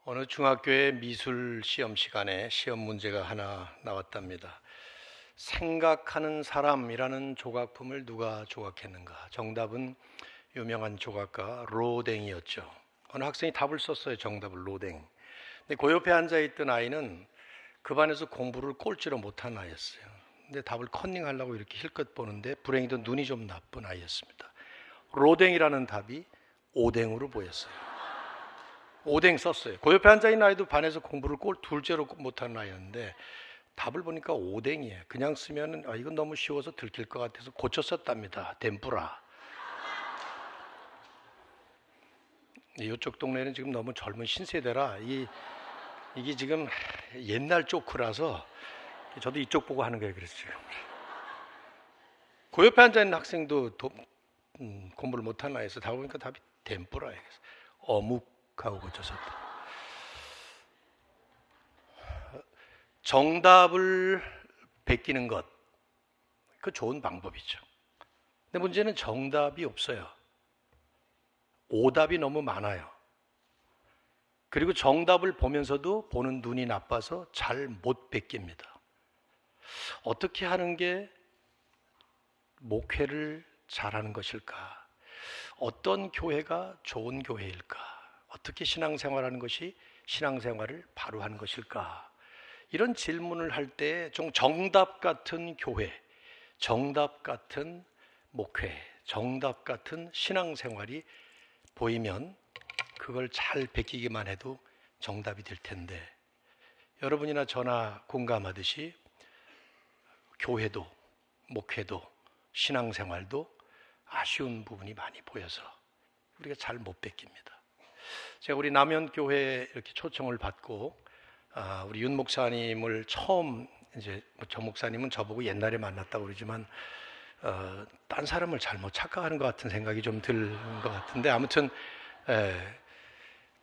어느 중학교의 미술 시험 시간에 시험 문제가 하나 나왔답니다. 생각하는 사람이라는 조각품을 누가 조각했는가? 정답은 유명한 조각가 로댕이었죠. 어느 학생이 답을 썼어요. 정답을 로댕. 근데 그 옆에 앉아있던 아이는 그 반에서 공부를 꼴찌로 못한 아이였어요. 근데 답을 컨닝하려고 이렇게 힐끗 보는데 불행히도 눈이 좀 나쁜 아이였습니다. 로댕이라는 답이 오뎅으로 보였어요. 오뎅 썼어요. 그 옆에 앉아있는 아이도 반에서 공부를 둘째로 못하는 아이였는데 답을 보니까 오뎅이에요. 그냥 쓰면 이건 너무 쉬워서 들킬 것 같아서 고쳐 썼답니다. 덴뿌라. 이쪽 동네는 지금 너무 젊은 신세대라 이게 지금 옛날 조크라서 저도 이쪽 보고 하는 거예요. 그래서 지금 그 옆에 앉아있는 학생도 공부를 못하는 아이에서 답을 보니까 답이 덴뿌라예요. 어묵하고 고쳐 썼다. 정답을 베끼는 것, 그 좋은 방법이죠. 근데 문제는 정답이 없어요. 오답이 너무 많아요. 그리고 정답을 보면서도 보는 눈이 나빠서 잘 못 베낍니다. 어떻게 하는 게 목회를 잘하는 것일까? 어떤 교회가 좋은 교회일까? 어떻게 신앙생활하는 것이 신앙생활을 바로 하는 것일까? 이런 질문을 할 때 좀 정답 같은 교회, 정답 같은 목회, 정답 같은 신앙생활이 보이면 그걸 잘 베끼기만 해도 정답이 될 텐데, 여러분이나 저나 공감하듯이 교회도 목회도 신앙생활도 아쉬운 부분이 많이 보여서 우리가 잘 못 베낍니다. 제가 우리 남현교회에 이렇게 초청을 받고 우리 윤 목사님을 처음, 이제 저 목사님은 저보고 옛날에 만났다고 그러지만 딴 사람을 잘못 착각하는 것 같은 생각이 좀 드는 것 같은데, 아무튼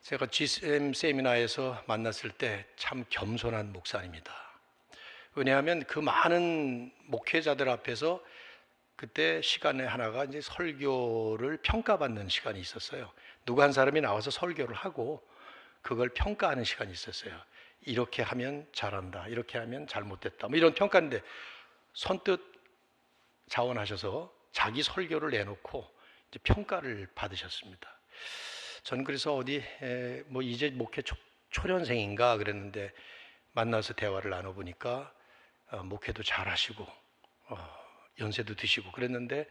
제가 GM 세미나에서 만났을 때 참 겸손한 목사입니다. 왜냐하면 그 많은 목회자들 앞에서 그때 시간에 하나가 이제 설교를 평가받는 시간이 있었어요. 누구 한 사람이 나와서 설교를 하고 그걸 평가하는 시간이 있었어요. 이렇게 하면 잘한다, 이렇게 하면 잘못됐다, 뭐 이런 평가인데 선뜻 자원하셔서 자기 설교를 내놓고 이제 평가를 받으셨습니다. 저는 그래서 어디 뭐 이제 목회 초년생인가 그랬는데 만나서 대화를 나눠보니까 목회도 잘하시고 연세도 드시고 그랬는데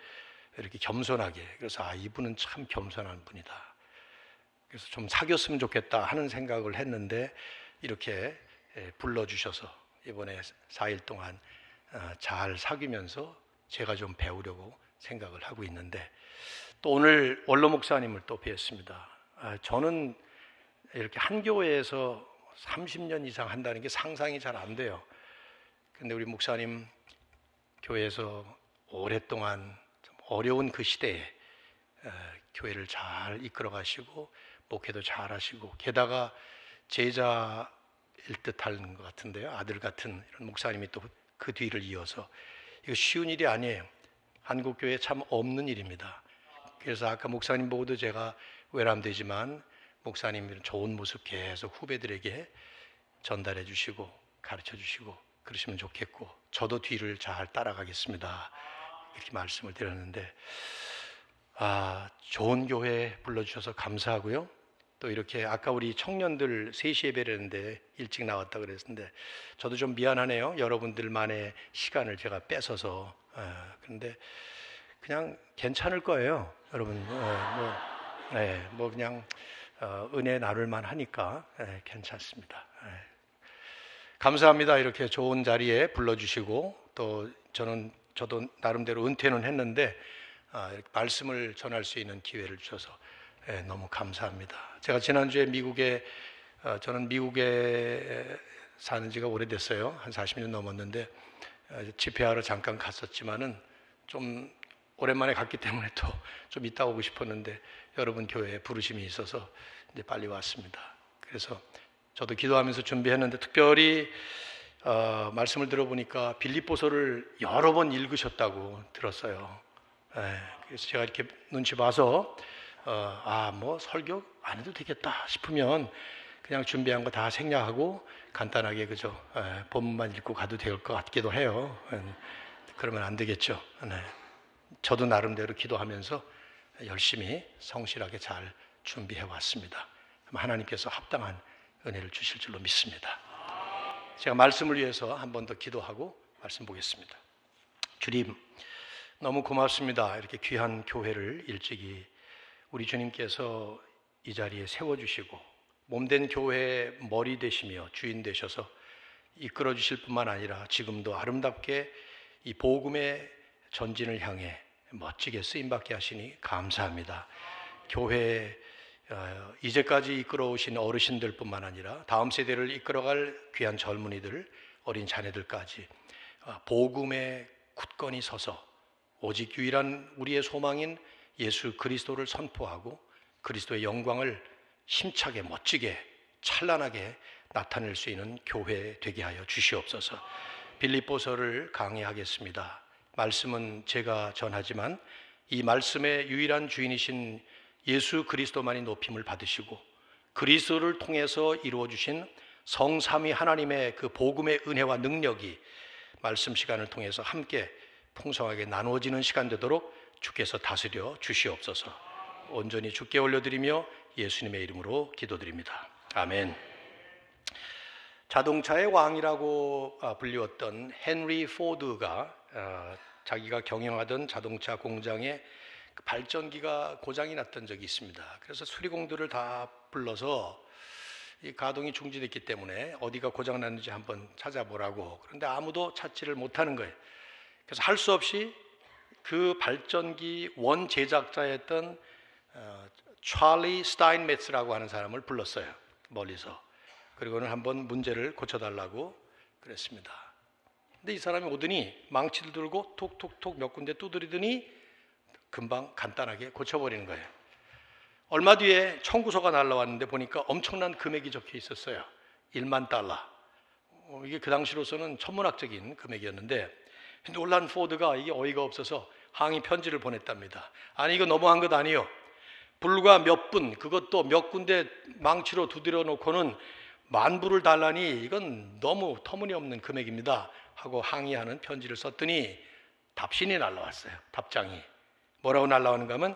이렇게 겸손하게, 그래서 이분은 참 겸손한 분이다, 그래서 좀 사귀었으면 좋겠다 하는 생각을 했는데 이렇게 불러주셔서 이번에 4일 동안 잘 사귀면서 제가 좀 배우려고 생각을 하고 있는데, 또 오늘 원로 목사님을 또 뵈었습니다. 저는 이렇게 한 교회에서 30년 이상 한다는 게 상상이 잘 안 돼요. 근데 우리 목사님 교회에서 오랫동안 좀 어려운 그 시대에 교회를 잘 이끌어 가시고 목회도 잘 하시고, 게다가 제자일 듯한 것 같은데요, 아들 같은 이런 목사님이 또 그 뒤를 이어서, 이거 쉬운 일이 아니에요. 한국 교회에 참 없는 일입니다. 그래서 아까 목사님 보고도 제가 외람되지만 목사님 좋은 모습 계속 후배들에게 전달해 주시고 가르쳐 주시고 그러시면 좋겠고, 저도 뒤를 잘 따라가겠습니다, 이렇게 말씀을 드렸는데 좋은 교회 불러주셔서 감사하고요. 또 이렇게 아까 우리 청년들 3시 예배를 했는데 일찍 나왔다 그랬는데 저도 좀 미안하네요. 여러분들만의 시간을 제가 뺏어서. 그런데 그냥 괜찮을 거예요, 여러분. 뭐 그냥 은혜 나눌만 하니까 괜찮습니다. 감사합니다. 이렇게 좋은 자리에 불러주시고, 또 저도 나름대로 은퇴는 했는데 이렇게 말씀을 전할 수 있는 기회를 주셔서 너무 감사합니다. 제가 지난주에 저는 미국에 사는 지가 오래됐어요. 한 40년 넘었는데 집회하러 잠깐 갔었지만은 좀 오랜만에 갔기 때문에 또 좀 이따 오고 싶었는데 여러분 교회에 부르심이 있어서 이제 빨리 왔습니다. 그래서 저도 기도하면서 준비했는데 특별히 말씀을 들어보니까 빌립보서를 여러 번 읽으셨다고 들었어요. 그래서 제가 이렇게 눈치 봐서 뭐 설교 안 해도 되겠다 싶으면 그냥 준비한 거 다 생략하고 간단하게 그저 본문만 읽고 가도 될 것 같기도 해요. 그러면 안 되겠죠. 네. 저도 나름대로 기도하면서 열심히 성실하게 잘 준비해 왔습니다. 하나님께서 합당한 은혜를 주실 줄로 믿습니다. 제가 말씀을 위해서 한 번 더 기도하고 말씀 보겠습니다. 주님, 너무 고맙습니다. 이렇게 귀한 교회를 일찍이 우리 주님께서 이 자리에 세워주시고 몸된 교회의 머리 되시며 주인 되셔서 이끌어 주실 뿐만 아니라 지금도 아름답게 이 복음의 전진을 향해 멋지게 쓰임받게 하시니 감사합니다. 교회 이제까지 이끌어 오신 어르신들 뿐만 아니라 다음 세대를 이끌어갈 귀한 젊은이들, 어린 자녀들까지 복음에 굳건히 서서 오직 유일한 우리의 소망인 예수 그리스도를 선포하고 그리스도의 영광을 힘차게 멋지게 찬란하게 나타낼 수 있는 교회 되게 하여 주시옵소서. 빌립보서를 강의하겠습니다. 말씀은 제가 전하지만 이 말씀의 유일한 주인이신 예수 그리스도만이 높임을 받으시고 그리스도를 통해서 이루어 주신 성삼위 하나님의 그 복음의 은혜와 능력이 말씀 시간을 통해서 함께 풍성하게 나누어지는 시간 되도록 주께서 다스려 주시옵소서. 온전히 주께 올려드리며 예수님의 이름으로 기도드립니다. 아멘. 자동차의 왕이라고 불리웠던 헨리 포드가 자기가 경영하던 자동차 공장에 발전기가 고장이 났던 적이 있습니다. 그래서 수리공들을 다 불러서 이 가동이 중지됐기 때문에 어디가 고장 났는지 한번 찾아보라고. 그런데 아무도 찾지를 못하는 거예요. 그래서 할 수 없이 그 발전기 원 제작자였던 찰리 스타인메츠라고 하는 사람을 불렀어요. 멀리서. 그리고는 한번 문제를 고쳐달라고 그랬습니다. 근데 이 사람이 오더니 망치를 들고 톡톡톡 몇 군데 두드리더니 금방 간단하게 고쳐버리는 거예요. 얼마 뒤에 청구서가 날라왔는데 보니까 엄청난 금액이 적혀 있었어요. 1만 달러. 이게 그 당시로서는 천문학적인 금액이었는데 놀란 포드가 이게 어이가 없어서 항의 편지를 보냈답니다. 아니 이거 너무한 것 아니에요. 불과 몇 분, 그것도 몇 군데 망치로 두드려 놓고는 만 불을 달라니 이건 너무 터무니없는 금액입니다 하고 항의하는 편지를 썼더니 답신이 날라왔어요. 답장이. 뭐라고 날라오는가 하면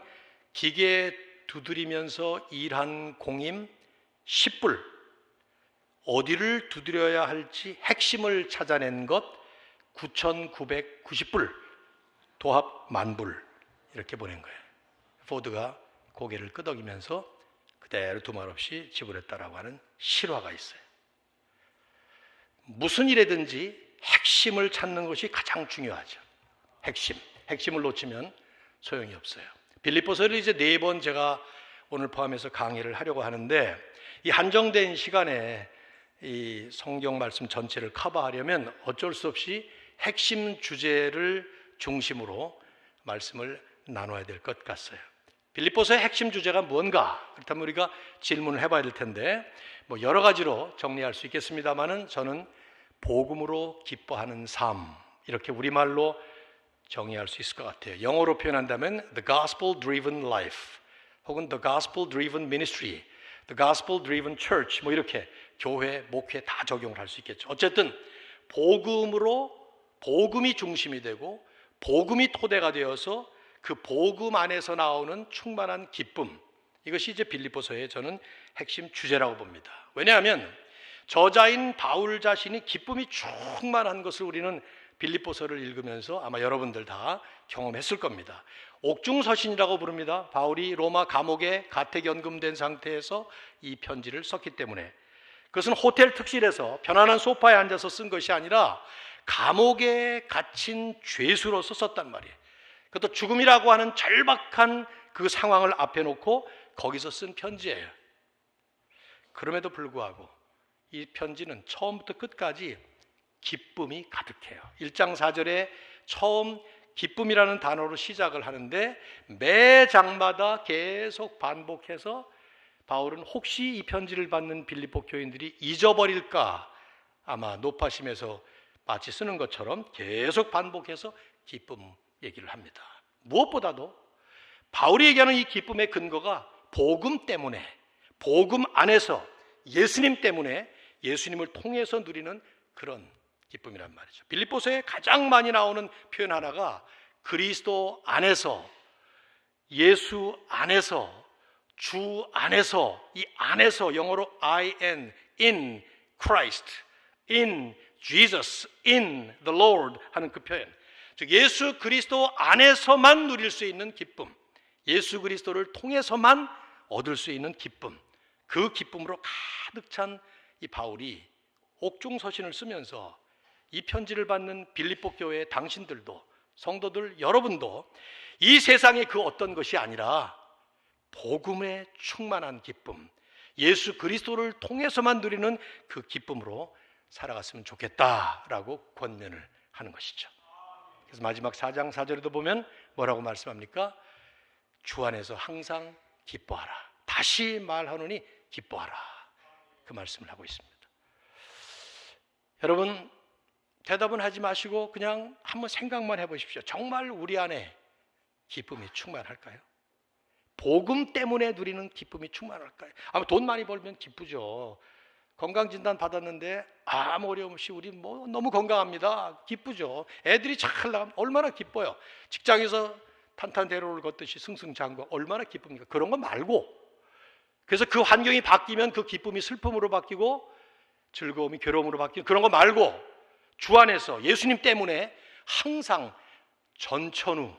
기계에 두드리면서 일한 공임 10불, 어디를 두드려야 할지 핵심을 찾아낸 것 9,990불, 도합 만불 이렇게 보낸 거예요. 포드가 고개를 끄덕이면서 그대로 두말 없이 지불했다라고 하는 실화가 있어요. 무슨 일이든지 핵심을 찾는 것이 가장 중요하죠. 핵심을 놓치면 소용이 없어요. 빌립보서를 이제 4번 제가 오늘 포함해서 강의를 하려고 하는데 이 한정된 시간에 이 성경 말씀 전체를 커버하려면 어쩔 수 없이 핵심 주제를 중심으로 말씀을 나눠야 될 것 같아요. 빌립보서의 핵심 주제가 뭔가? 그렇다면 우리가 질문을 해봐야 될 텐데 뭐 여러 가지로 정리할 수 있겠습니다만은 저는 복음으로 기뻐하는 삶 이렇게 우리말로 정의할 수 있을 것 같아요. 영어로 표현한다면 The Gospel Driven Life 혹은 The Gospel Driven Ministry, The Gospel Driven Church 뭐 이렇게 교회, 목회 다 적용을 할 수 있겠죠. 어쨌든 복음이 중심이 되고 복음이 토대가 되어서 그 복음 안에서 나오는 충만한 기쁨, 이것이 이제 빌립보서의 저는 핵심 주제라고 봅니다. 왜냐하면 저자인 바울 자신이 기쁨이 충만한 것을 우리는 빌립보서를 읽으면서 아마 여러분들 다 경험했을 겁니다. 옥중서신이라고 부릅니다. 바울이 로마 감옥에 가택연금된 상태에서 이 편지를 썼기 때문에 그것은 호텔 특실에서 편안한 소파에 앉아서 쓴 것이 아니라 감옥에 갇힌 죄수로서 썼단 말이에요. 그것도 죽음이라고 하는 절박한 그 상황을 앞에 놓고 거기서 쓴 편지예요. 그럼에도 불구하고 이 편지는 처음부터 끝까지 기쁨이 가득해요. 1장 4절에 처음 기쁨이라는 단어로 시작을 하는데 매 장마다 계속 반복해서 바울은 혹시 이 편지를 받는 빌립보 교인들이 잊어버릴까 아마 노파심에서 마치 쓰는 것처럼 계속 반복해서 기쁨 얘기를 합니다. 무엇보다도 바울이 얘기하는 이 기쁨의 근거가 복음 때문에 복음 안에서 예수님 때문에 예수님을 통해서 누리는 그런 기쁨이란 말이죠. 빌립보서에 가장 많이 나오는 표현 하나가 그리스도 안에서, 예수 안에서, 주 안에서, 이 안에서 영어로 in Christ, in Jesus, in the Lord 하는 그 표현. 즉 예수 그리스도 안에서만 누릴 수 있는 기쁨, 예수 그리스도를 통해서만 얻을 수 있는 기쁨, 그 기쁨으로 가득 찬 이 바울이 옥중서신을 쓰면서 이 편지를 받는 빌립보 교회의 당신들도, 성도들 여러분도 이 세상의 그 어떤 것이 아니라 복음에 충만한 기쁨, 예수 그리스도를 통해서만 누리는 그 기쁨으로 살아갔으면 좋겠다라고 권면을 하는 것이죠. 그래서 마지막 4장 4절에도 보면 뭐라고 말씀합니까? 주 안에서 항상 기뻐하라. 다시 말하노니 기뻐하라. 그 말씀을 하고 있습니다. 여러분, 대답은 하지 마시고 그냥 한번 생각만 해보십시오. 정말 우리 안에 기쁨이 충만할까요? 복음 때문에 누리는 기쁨이 충만할까요? 아마 돈 많이 벌면 기쁘죠. 건강진단 받았는데 아무 어려움 없이 우리 뭐 너무 건강합니다. 기쁘죠. 애들이 잘 나가면 얼마나 기뻐요. 직장에서 탄탄대로를 걷듯이 승승장구 얼마나 기쁩니까? 그런 거 말고, 그래서 그 환경이 바뀌면 그 기쁨이 슬픔으로 바뀌고 즐거움이 괴로움으로 바뀌는 그런 거 말고, 주 안에서 예수님 때문에 항상 전천후,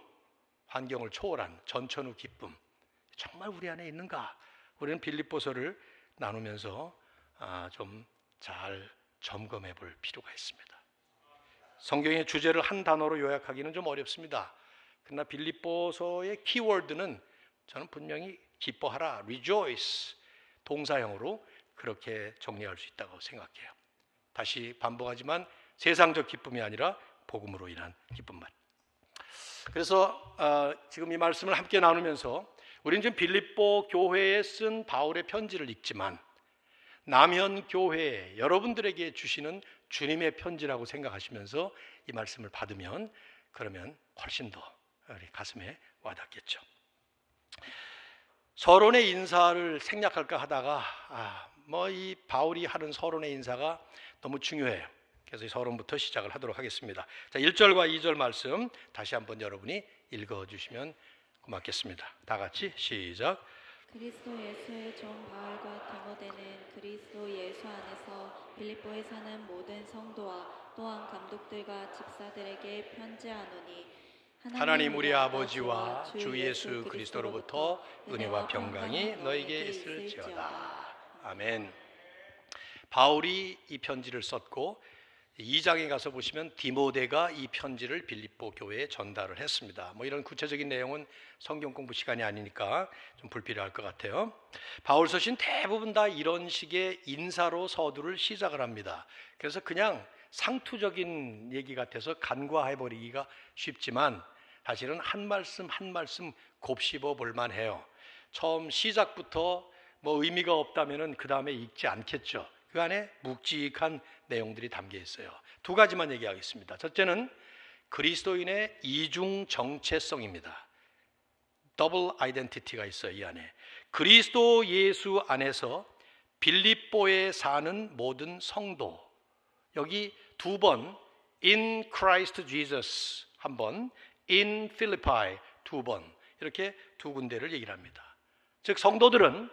환경을 초월한 전천후 기쁨, 정말 우리 안에 있는가? 우리는 빌립보서를 나누면서 좀 잘 점검해 볼 필요가 있습니다. 성경의 주제를 한 단어로 요약하기는 좀 어렵습니다. 그러나 빌립보서의 키워드는 저는 분명히 기뻐하라, rejoice, 동사형으로 그렇게 정리할 수 있다고 생각해요. 다시 반복하지만 세상적 기쁨이 아니라 복음으로 인한 기쁨만. 그래서 지금 이 말씀을 함께 나누면서 우리는 지금 빌립보 교회에 쓴 바울의 편지를 읽지만 남현 교회에 여러분들에게 주시는 주님의 편지라고 생각하시면서 이 말씀을 받으면 그러면 훨씬 더 우리 가슴에 와닿겠죠. 서론의 인사를 생략할까 하다가 이 바울이 하는 서론의 인사가 너무 중요해요. 그래서 이 서론부터 시작을 하도록 하겠습니다. 자, 1절과 2절 말씀 다시 한번 여러분이 읽어주시면 고맙겠습니다. 다 같이 시작. 그리스도 예수의 종 바울과 디모데는 그리스도 예수 안에서 빌립보에 사는 모든 성도와 또한 감독들과 집사들에게 편지하노니 하나님 우리 아버지와 주 예수 그리스도로부터 은혜와 평강이 너에게 있을지어다. 아멘. 바울이 이 편지를 썼고 2장에 가서 보시면 디모데가 이 편지를 빌립보 교회에 전달을 했습니다. 이런 구체적인 내용은 성경 공부 시간이 아니니까 좀 불필요할 것 같아요. 바울 서신 대부분 다 이런 식의 인사로 서두를 시작을 합니다. 그래서 그냥 상투적인 얘기 같아서 간과해버리기가 쉽지만 사실은 한 말씀 한 말씀 곱씹어 볼만 해요. 처음 시작부터 의미가 없다면 그 다음에 읽지 않겠죠. 그 안에 묵직한 내용들이 담겨 있어요. 두 가지만 얘기하겠습니다. 첫째는 그리스도인의 이중 정체성입니다. 더블 아이덴티티가 있어요. 이 안에 그리스도 예수 안에서 빌립보에 사는 모든 성도, 여기 두 번 in Christ Jesus 한 번, in Philippi 두 번, 이렇게 두 군데를 얘기를 합니다. 즉 성도들은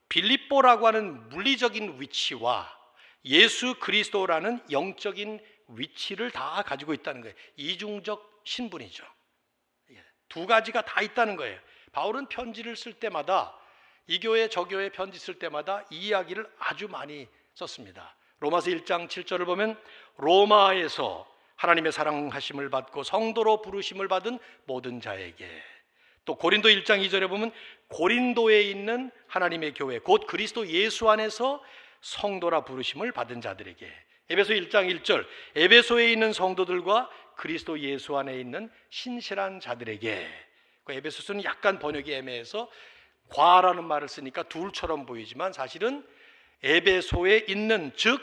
빌립보라고 하는 물리적인 위치와 예수 그리스도라는 영적인 위치를 다 가지고 있다는 거예요. 이중적 신분이죠. 두 가지가 다 있다는 거예요. 바울은 편지를 쓸 때마다, 이 교회 저 교회 편지 쓸 때마다 이 이야기를 아주 많이 썼습니다. 로마서 1장 7절을 보면 로마에서 하나님의 사랑하심을 받고 성도로 부르심을 받은 모든 자에게, 또 고린도 1장 2절에 보면 고린도에 있는 하나님의 교회 곧 그리스도 예수 안에서 성도라 부르심을 받은 자들에게, 에베소 1장 1절 에베소에 있는 성도들과 그리스도 예수 안에 있는 신실한 자들에게, 그 에베소서는 약간 번역이 애매해서 과라는 말을 쓰니까 둘처럼 보이지만 사실은 에베소에 있는, 즉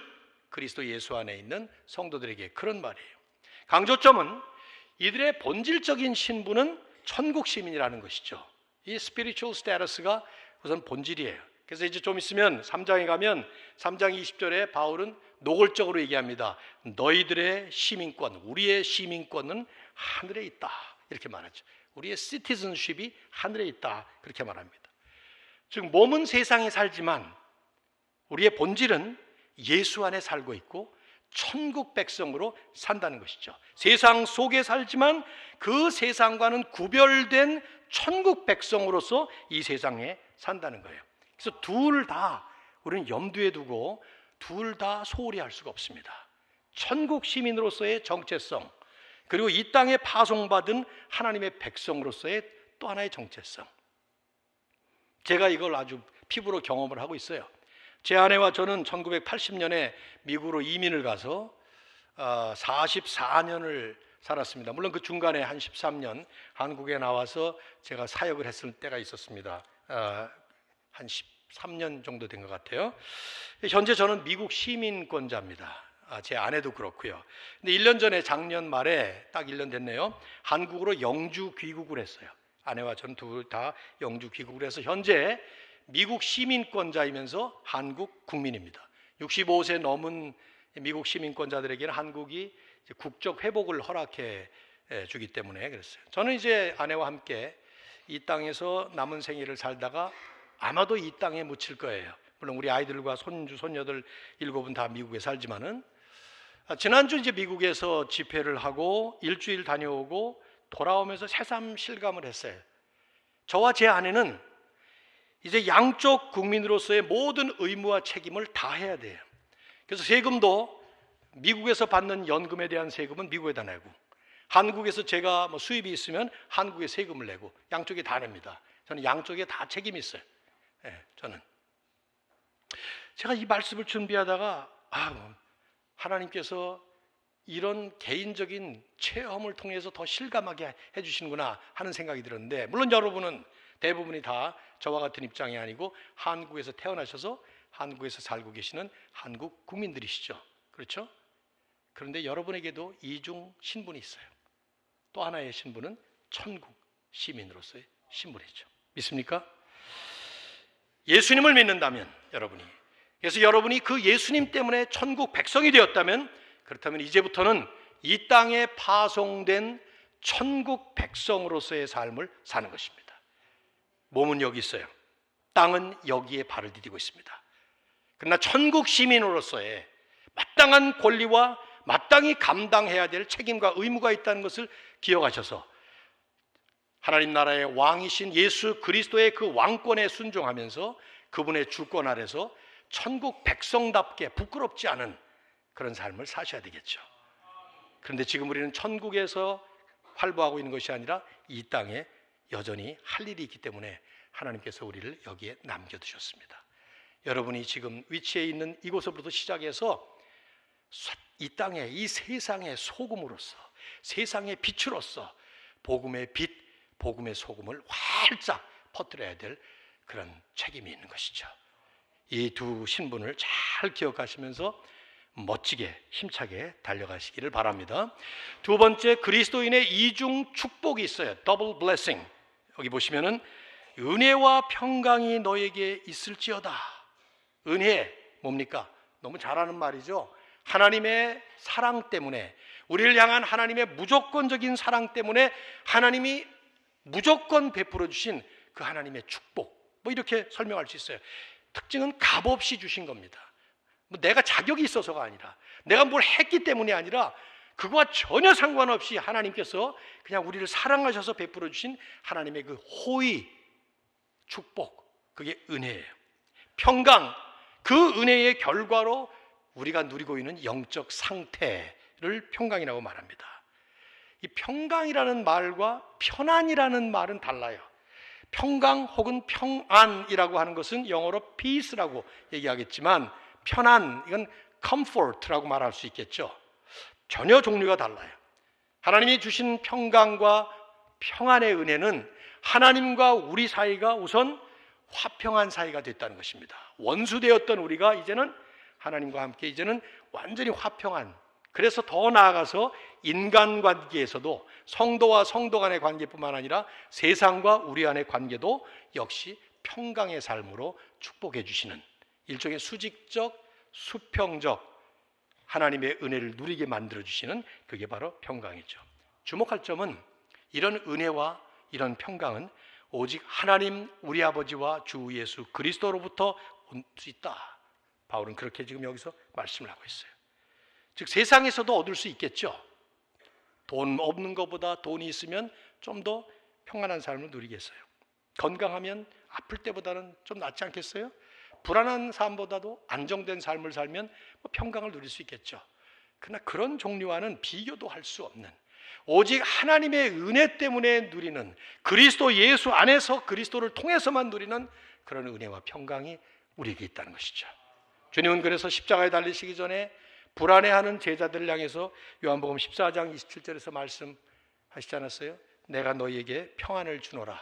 그리스도 예수 안에 있는 성도들에게, 그런 말이에요. 강조점은 이들의 본질적인 신분은 천국 시민이라는 것이죠. 이 스피리추얼 스테이터스가 우선 본질이에요. 그래서 이제 좀 있으면 3장에 가면 3장 20절에 바울은 노골적으로 얘기합니다. 너희들의 시민권, 우리의 시민권은 하늘에 있다. 이렇게 말하죠. 우리의 시티즌십이 하늘에 있다. 그렇게 말합니다. 즉 몸은 세상에 살지만 우리의 본질은 예수 안에 살고 있고 천국 백성으로 산다는 것이죠. 세상 속에 살지만 그 세상과는 구별된 천국 백성으로서 이 세상에 산다는 거예요. 그래서 둘 다 우리는 염두에 두고 둘 다 소홀히 할 수가 없습니다. 천국 시민으로서의 정체성, 그리고 이 땅에 파송받은 하나님의 백성으로서의 또 하나의 정체성. 제가 이걸 아주 피부로 경험을 하고 있어요. 제 아내와 저는 1980년에 미국으로 이민을 가서 44년을 살았습니다. 물론 그 중간에 한 13년 한국에 나와서 제가 사역을 했을 때가 있었습니다. 한 13년 정도 된 것 같아요. 현재 저는 미국 시민권자입니다. 제 아내도 그렇고요. 근데 1년 전에 작년 말에 딱 1년 됐네요. 한국으로 영주 귀국을 했어요. 아내와 저는 둘 다 영주 귀국을 해서 현재 미국 시민권자이면서 한국 국민입니다. 65세 넘은 미국 시민권자들에게는 한국이 국적 회복을 허락해 주기 때문에 그랬어요. 저는 이제 아내와 함께 이 땅에서 남은 생애를 살다가 아마도 이 땅에 묻힐 거예요. 물론 우리 아이들과 손주, 손녀들 7은 다 미국에 살지만은 지난주 이제 미국에서 집회를 하고 일주일 다녀오고 돌아오면서 새삼 실감을 했어요. 저와 제 아내는 이제 양쪽 국민으로서의 모든 의무와 책임을 다 해야 돼요. 그래서 세금도 미국에서 받는 연금에 대한 세금은 미국에다 내고, 한국에서 제가 뭐 수입이 있으면 한국에 세금을 내고, 양쪽에 다 냅니다. 저는 양쪽에 다 책임이 있어요. 저는 제가 이 말씀을 준비하다가 하나님께서 이런 개인적인 체험을 통해서 더 실감하게 해주시는구나 하는 생각이 들었는데, 물론 여러분은 대부분이 다 저와 같은 입장이 아니고 한국에서 태어나셔서 한국에서 살고 계시는 한국 국민들이시죠. 그렇죠? 그런데 여러분에게도 이중 신분이 있어요. 또 하나의 신분은 천국 시민으로서의 신분이죠. 믿습니까? 예수님을 믿는다면 여러분이, 그래서 여러분이 그 예수님 때문에 천국 백성이 되었다면, 그렇다면 이제부터는 이 땅에 파송된 천국 백성으로서의 삶을 사는 것입니다. 몸은 여기 있어요. 땅은 여기에 발을 디디고 있습니다. 그러나 천국 시민으로서의 마땅한 권리와 마땅히 감당해야 될 책임과 의무가 있다는 것을 기억하셔서 하나님 나라의 왕이신 예수 그리스도의 그 왕권에 순종하면서 그분의 주권 아래서 천국 백성답게 부끄럽지 않은 그런 삶을 사셔야 되겠죠. 그런데 지금 우리는 천국에서 활보하고 있는 것이 아니라 이 땅에 여전히 할 일이 있기 때문에 하나님께서 우리를 여기에 남겨두셨습니다. 여러분이 지금 위치해 있는 이곳으로부터 시작해서 이 땅에, 이 세상의 소금으로서, 세상의 빛으로서 복음의 빛, 복음의 소금을 활짝 퍼뜨려야 될 그런 책임이 있는 것이죠. 이 두 신분을 잘 기억하시면서 멋지게 힘차게 달려가시기를 바랍니다. 두 번째, 그리스도인의 이중 축복이 있어요. 더블 블레싱. 여기 보시면은 은혜와 평강이 너에게 있을지어다. 은혜 뭡니까? 너무 잘 아는 말이죠. 하나님의 사랑 때문에, 우리를 향한 하나님의 무조건적인 사랑 때문에 하나님이 무조건 베풀어 주신 그 하나님의 축복, 뭐 이렇게 설명할 수 있어요. 특징은 값없이 주신 겁니다. 뭐 내가 자격이 있어서가 아니라, 내가 뭘 했기 때문이 아니라, 그거와 전혀 상관없이 하나님께서 그냥 우리를 사랑하셔서 베풀어 주신 하나님의 그 호의, 축복, 그게 은혜예요. 평강, 그 은혜의 결과로 우리가 누리고 있는 영적 상태를 평강이라고 말합니다. 이 평강이라는 말과 편안이라는 말은 달라요. 평강 혹은 평안이라고 하는 것은 영어로 peace라고 얘기하겠지만, 편안, 이건 comfort라고 말할 수 있겠죠. 전혀 종류가 달라요. 하나님이 주신 평강과 평안의 은혜는 하나님과 우리 사이가 우선 화평한 사이가 됐다는 것입니다. 원수되었던 우리가 이제는 하나님과 함께 이제는 완전히 화평한, 그래서 더 나아가서 인간관계에서도 성도와 성도 간의 관계뿐만 아니라 세상과 우리 안의 관계도 역시 평강의 삶으로 축복해 주시는 일종의 수직적, 수평적 하나님의 은혜를 누리게 만들어 주시는 그게 바로 평강이죠. 주목할 점은 이런 은혜와 이런 평강은 오직 하나님 우리 아버지와 주 예수 그리스도로부터 올 수 있다. 바울은 그렇게 지금 여기서 말씀을 하고 있어요. 즉 세상에서도 얻을 수 있겠죠. 돈 없는 것보다 돈이 있으면 좀 더 평안한 삶을 누리겠어요. 건강하면 아플 때보다는 좀 낫지 않겠어요? 불안한 삶보다도 안정된 삶을 살면 평강을 누릴 수 있겠죠. 그러나 그런 종류와는 비교도 할 수 없는 오직 하나님의 은혜 때문에 누리는 그리스도 예수 안에서 그리스도를 통해서만 누리는 그런 은혜와 평강이 우리에게 있다는 것이죠. 주님은 그래서 십자가에 달리시기 전에 불안해하는 제자들을 향해서 요한복음 14장 27절에서 말씀하시지 않았어요? 내가 너희에게 평안을 주노라.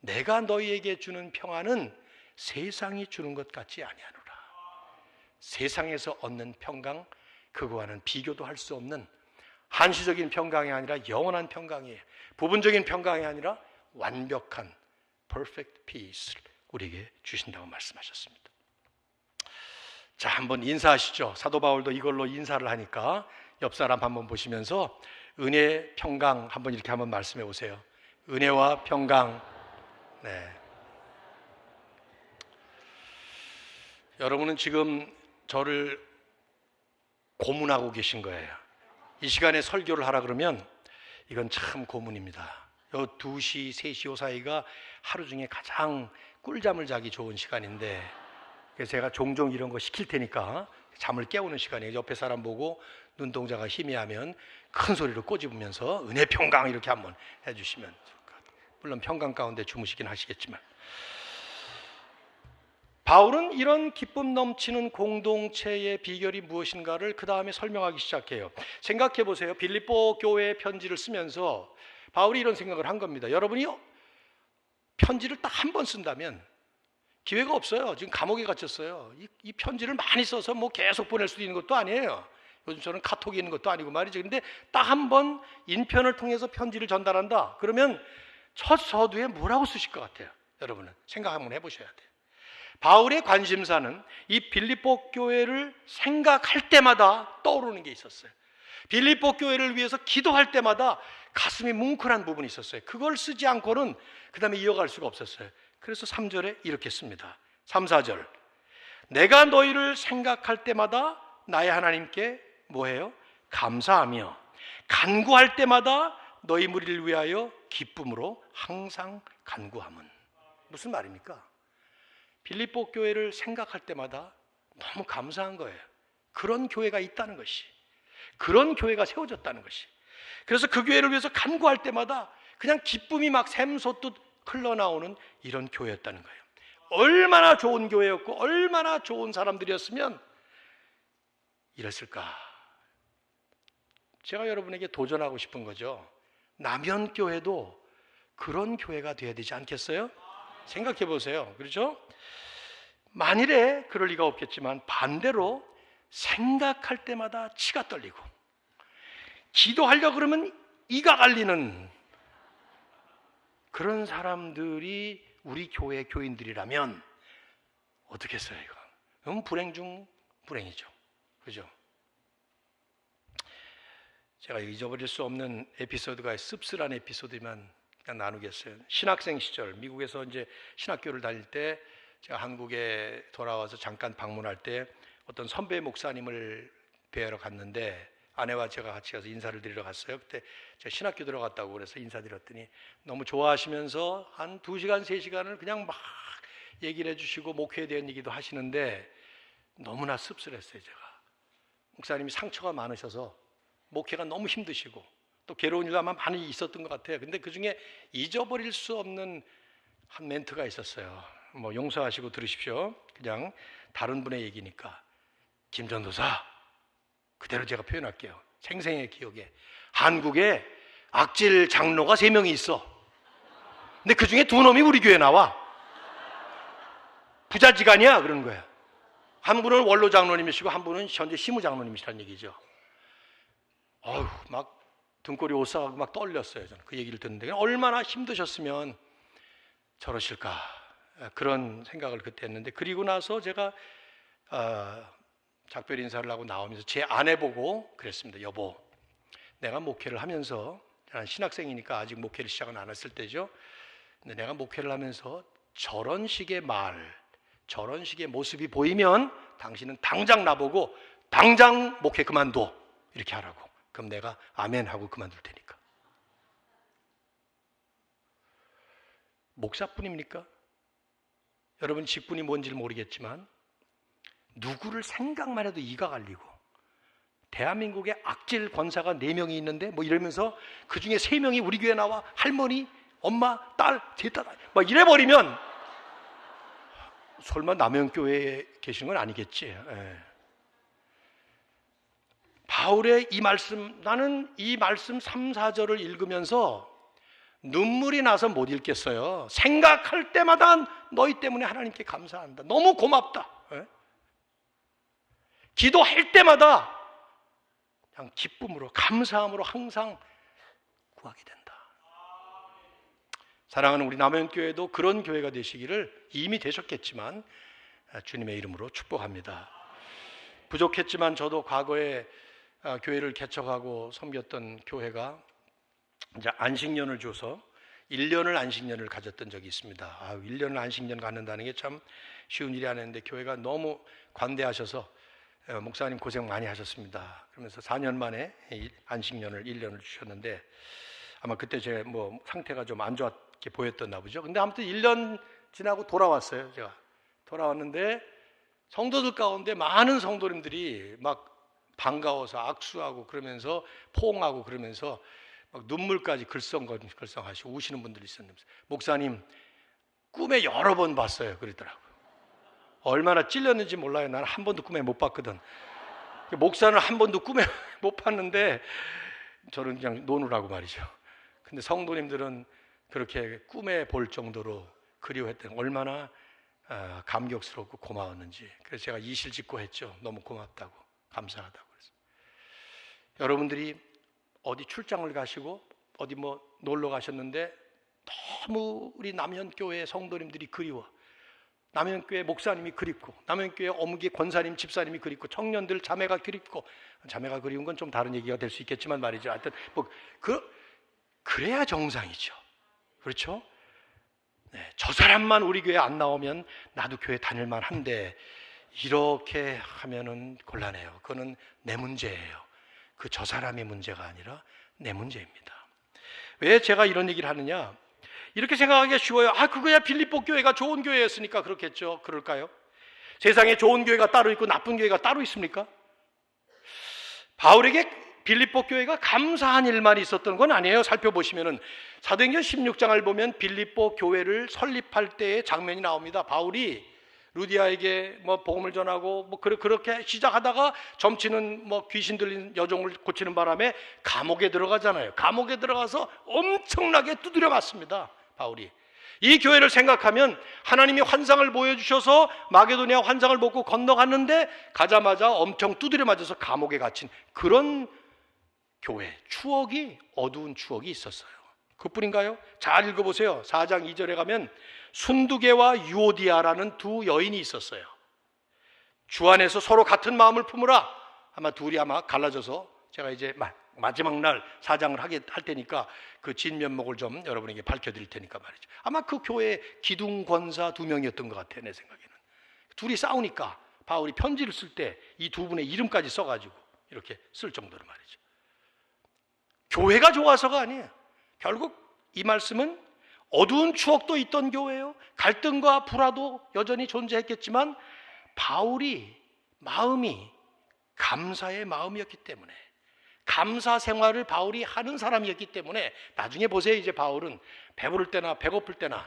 내가 너희에게 주는 평안은 세상이 주는 것 같지 아니하노라. 세상에서 얻는 평강, 그거와는 비교도 할 수 없는 한시적인 평강이 아니라 영원한 평강이에요. 부분적인 평강이 아니라 완벽한 perfect peace를 우리에게 주신다고 말씀하셨습니다. 자, 한번 인사하시죠. 사도 바울도 이걸로 인사를 하니까 옆 사람 한번 보시면서 은혜, 평강 한번 이렇게 한번 말씀해 보세요. 은혜와 평강. 네. 여러분은 지금 저를 고문하고 계신 거예요. 이 시간에 설교를 하라 그러면 이건 참 고문입니다. 요 2시, 3시 요 사이가 하루 중에 가장 꿀잠을 자기 좋은 시간인데 그래서 제가 종종 이런 거 시킬 테니까 잠을 깨우는 시간이에요. 옆에 사람 보고 눈동자가 희미하면 큰 소리로 꼬집으면서 은혜 평강 이렇게 한번 해주시면 좋을 것 같아요. 물론 평강 가운데 주무시긴 하시겠지만 바울은 이런 기쁨 넘치는 공동체의 비결이 무엇인가를 그 다음에 설명하기 시작해요. 생각해 보세요. 빌립보 교회의 편지를 쓰면서 바울이 이런 생각을 한 겁니다. 여러분이 편지를 딱 한 번 쓴다면 기회가 없어요. 지금 감옥에 갇혔어요. 이 편지를 많이 써서 뭐 계속 보낼 수도 있는 것도 아니에요. 요즘처럼 카톡이 있는 것도 아니고 말이죠. 근데 딱 한 번 인편을 통해서 편지를 전달한다. 그러면 첫 서두에 뭐라고 쓰실 것 같아요? 여러분은 생각 한번 해보셔야 돼요. 바울의 관심사는 이 빌립보 교회를 생각할 때마다 떠오르는 게 있었어요. 빌립보 교회를 위해서 기도할 때마다 가슴이 뭉클한 부분이 있었어요. 그걸 쓰지 않고는 그 다음에 이어갈 수가 없었어요. 그래서 3절에 이렇게 씁니다. 3, 4절 내가 너희를 생각할 때마다 나의 하나님께 뭐해요? 감사하며 간구할 때마다 너희 무리를 위하여 기쁨으로 항상 간구함은. 무슨 말입니까? 빌립보 교회를 생각할 때마다 너무 감사한 거예요. 그런 교회가 있다는 것이, 그런 교회가 세워졌다는 것이. 그래서 그 교회를 위해서 간구할 때마다 그냥 기쁨이 막 샘솟듯 흘러나오는 이런 교회였다는 거예요. 얼마나 좋은 교회였고 얼마나 좋은 사람들이었으면 이랬을까. 제가 여러분에게 도전하고 싶은 거죠. 남현교회도 그런 교회가 되어야 되지 않겠어요? 생각해 보세요. 그렇죠? 만일에 그럴 리가 없겠지만 반대로 생각할 때마다 치가 떨리고 기도하려고 그러면 이가 갈리는 그런 사람들이 우리 교회 교인들이라면 어떻겠어요? 이거? 그럼 불행 중 불행이죠. 그죠? 제가 잊어버릴 수 없는 에피소드가 씁쓸한 에피소드만 그냥 나누겠어요. 신학생 시절 미국에서 이제 신학교를 다닐 때 제가 한국에 돌아와서 잠깐 방문할 때 어떤 선배 목사님을 뵈러 갔는데 아내와 제가 같이 가서 인사를 드리러 갔어요. 그때 제가 신학교 들어갔다고 그래서 인사드렸더니 너무 좋아하시면서 한 2시간, 3시간을 그냥 막 얘기를 해주시고 목회에 대한 얘기도 하시는데 너무나 씁쓸했어요. 제가 목사님이 상처가 많으셔서 목회가 너무 힘드시고 또 괴로운 일도 아마 많이 있었던 것 같아요. 근데 그중에 잊어버릴 수 없는 한 멘트가 있었어요. 뭐 용서하시고 들으십시오. 그냥 다른 분의 얘기니까. 김 전도사, 그대로 제가 표현할게요. 생생의 기억에. 한국에 악질 장로가 3명이 있어. 근데 그 중에 2놈이 우리 교회 나와. 부자지간이야 그런 거야. 한 분은 원로 장로님이시고 한 분은 현재 시무 장로님이시라는 얘기죠. 어휴, 막 등골이 오싹하고 막 떨렸어요. 저는 그 얘기를 듣는데 얼마나 힘드셨으면 저러실까. 그런 생각을 그때 했는데, 그리고 나서 제가 작별 인사를 하고 나오면서 제 아내 보고 그랬습니다. 여보, 내가 목회를 하면서, 난 신학생이니까 아직 목회를 시작은 안 했을 때죠. 근데 내가 목회를 하면서 저런 식의 말, 저런 식의 모습이 보이면 당신은 당장 나보고 당장 목회 그만둬, 이렇게 하라고. 그럼 내가 아멘 하고 그만둘 테니까. 목사뿐입니까? 여러분 직분이 뭔지를 모르겠지만 누구를 생각만 해도 이가 갈리고, 대한민국에 악질 권사가 4명이 있는데 뭐 이러면서 그 중에 3명이 우리 교회 나와 할머니, 엄마, 딸, 뒤에다 막 이래버리면 설마 남영교회에 계신 건 아니겠지. 예. 바울의 이 말씀, 나는 이 말씀 3, 4절을 읽으면서 눈물이 나서 못 읽겠어요. 생각할 때마다 너희 때문에 하나님께 감사한다. 너무 고맙다. 예? 기도할 때마다 그냥 기쁨으로, 감사함으로 항상 구하게 된다. 사랑하는 우리 남현교회도 그런 교회가 되시기를, 이미 되셨겠지만 주님의 이름으로 축복합니다. 부족했지만 저도 과거에 교회를 개척하고 섬겼던 교회가 이제 안식년을 줘서 1년을 안식년을 가졌던 적이 있습니다. 1년을 안식년 갖는다는 게 참 쉬운 일이 아닌데 교회가 너무 관대하셔서 목사님 고생 많이 하셨습니다. 그러면서 4년 만에 안식년을 1년을 주셨는데, 아마 그때 제 뭐 상태가 좀 안 좋게 보였었나 보죠. 근데 아무튼 1년 지나고 돌아왔어요. 제가 돌아왔는데 성도들 가운데 많은 성도님들이 막 반가워서 악수하고 그러면서 포옹하고 그러면서 막 눈물까지 글썽하시고 우시는 분들이 있었는데, 목사님 꿈에 여러 번 봤어요, 그러더라고요. 얼마나 찔렸는지 몰라요. 나는 한 번도 꿈에 못 봤거든. 목사는 한 번도 꿈에 못 봤는데 저는 그냥 노느라고 말이죠. 근데 성도님들은 그렇게 꿈에 볼 정도로 그리워했던, 얼마나 감격스럽고 고마웠는지. 그래서 제가 이실직고 했죠. 너무 고맙다고, 감사하다고. 그래서 여러분들이 어디 출장을 가시고 어디 뭐 놀러 가셨는데 너무 우리 남현교회 성도님들이 그리워, 남현교회 목사님이 그립고, 남현교회 어묵이 권사님, 집사님이 그립고, 청년들 자매가 그립고, 자매가 그리운 건 좀 다른 얘기가 될 수 있겠지만 말이죠. 하여튼 뭐 그래야 정상이죠. 그렇죠? 네, 저 사람만 우리 교회 안 나오면 나도 교회 다닐만 한데, 이렇게 하면은 곤란해요. 그거는 내 문제예요. 그 저 사람의 문제가 아니라 내 문제입니다. 왜 제가 이런 얘기를 하느냐? 이렇게 생각하기가 쉬워요. 그거야 빌립보 교회가 좋은 교회였으니까 그렇겠죠. 그럴까요? 세상에 좋은 교회가 따로 있고 나쁜 교회가 따로 있습니까? 바울에게 빌립보 교회가 감사한 일만 있었던 건 아니에요. 살펴보시면은 사도행전 16장을 보면 빌립보 교회를 설립할 때의 장면이 나옵니다. 바울이 루디아에게 뭐 복음을 전하고 뭐 그렇게 시작하다가 점치는 뭐 귀신 들린 여종을 고치는 바람에 감옥에 들어가잖아요. 감옥에 들어가서 엄청나게 두드려 맞습니다. 바울이. 이 교회를 생각하면 하나님이 환상을 보여주셔서 마게도니아 환상을 보고 건너갔는데 가자마자 엄청 두드려 맞아서 감옥에 갇힌 그런 교회, 추억이, 어두운 추억이 있었어요. 그뿐인가요? 잘 읽어보세요. 4장 2절에 가면 순두개와 유오디아라는 두 여인이 있었어요. 주 안에서 서로 같은 마음을 품으라. 아마 둘이 갈라져서 제가 이제 마지막 날 4장을 할 테니까 그 진면목을 좀 여러분에게 밝혀드릴 테니까 말이죠. 아마 그 교회 기둥 권사 2명이었던 것 같아요, 내 생각에는. 둘이 싸우니까 바울이 편지를 쓸 때 이 두 분의 이름까지 써가지고 이렇게 쓸 정도로 말이죠. 교회가 좋아서가 아니에요. 결국 이 말씀은 어두운 추억도 있던 교회예요. 갈등과 불화도 여전히 존재했겠지만 바울이 마음이 감사의 마음이었기 때문에, 감사 생활을 바울이 하는 사람이었기 때문에, 나중에 보세요. 이제 바울은 배부를 때나 배고플 때나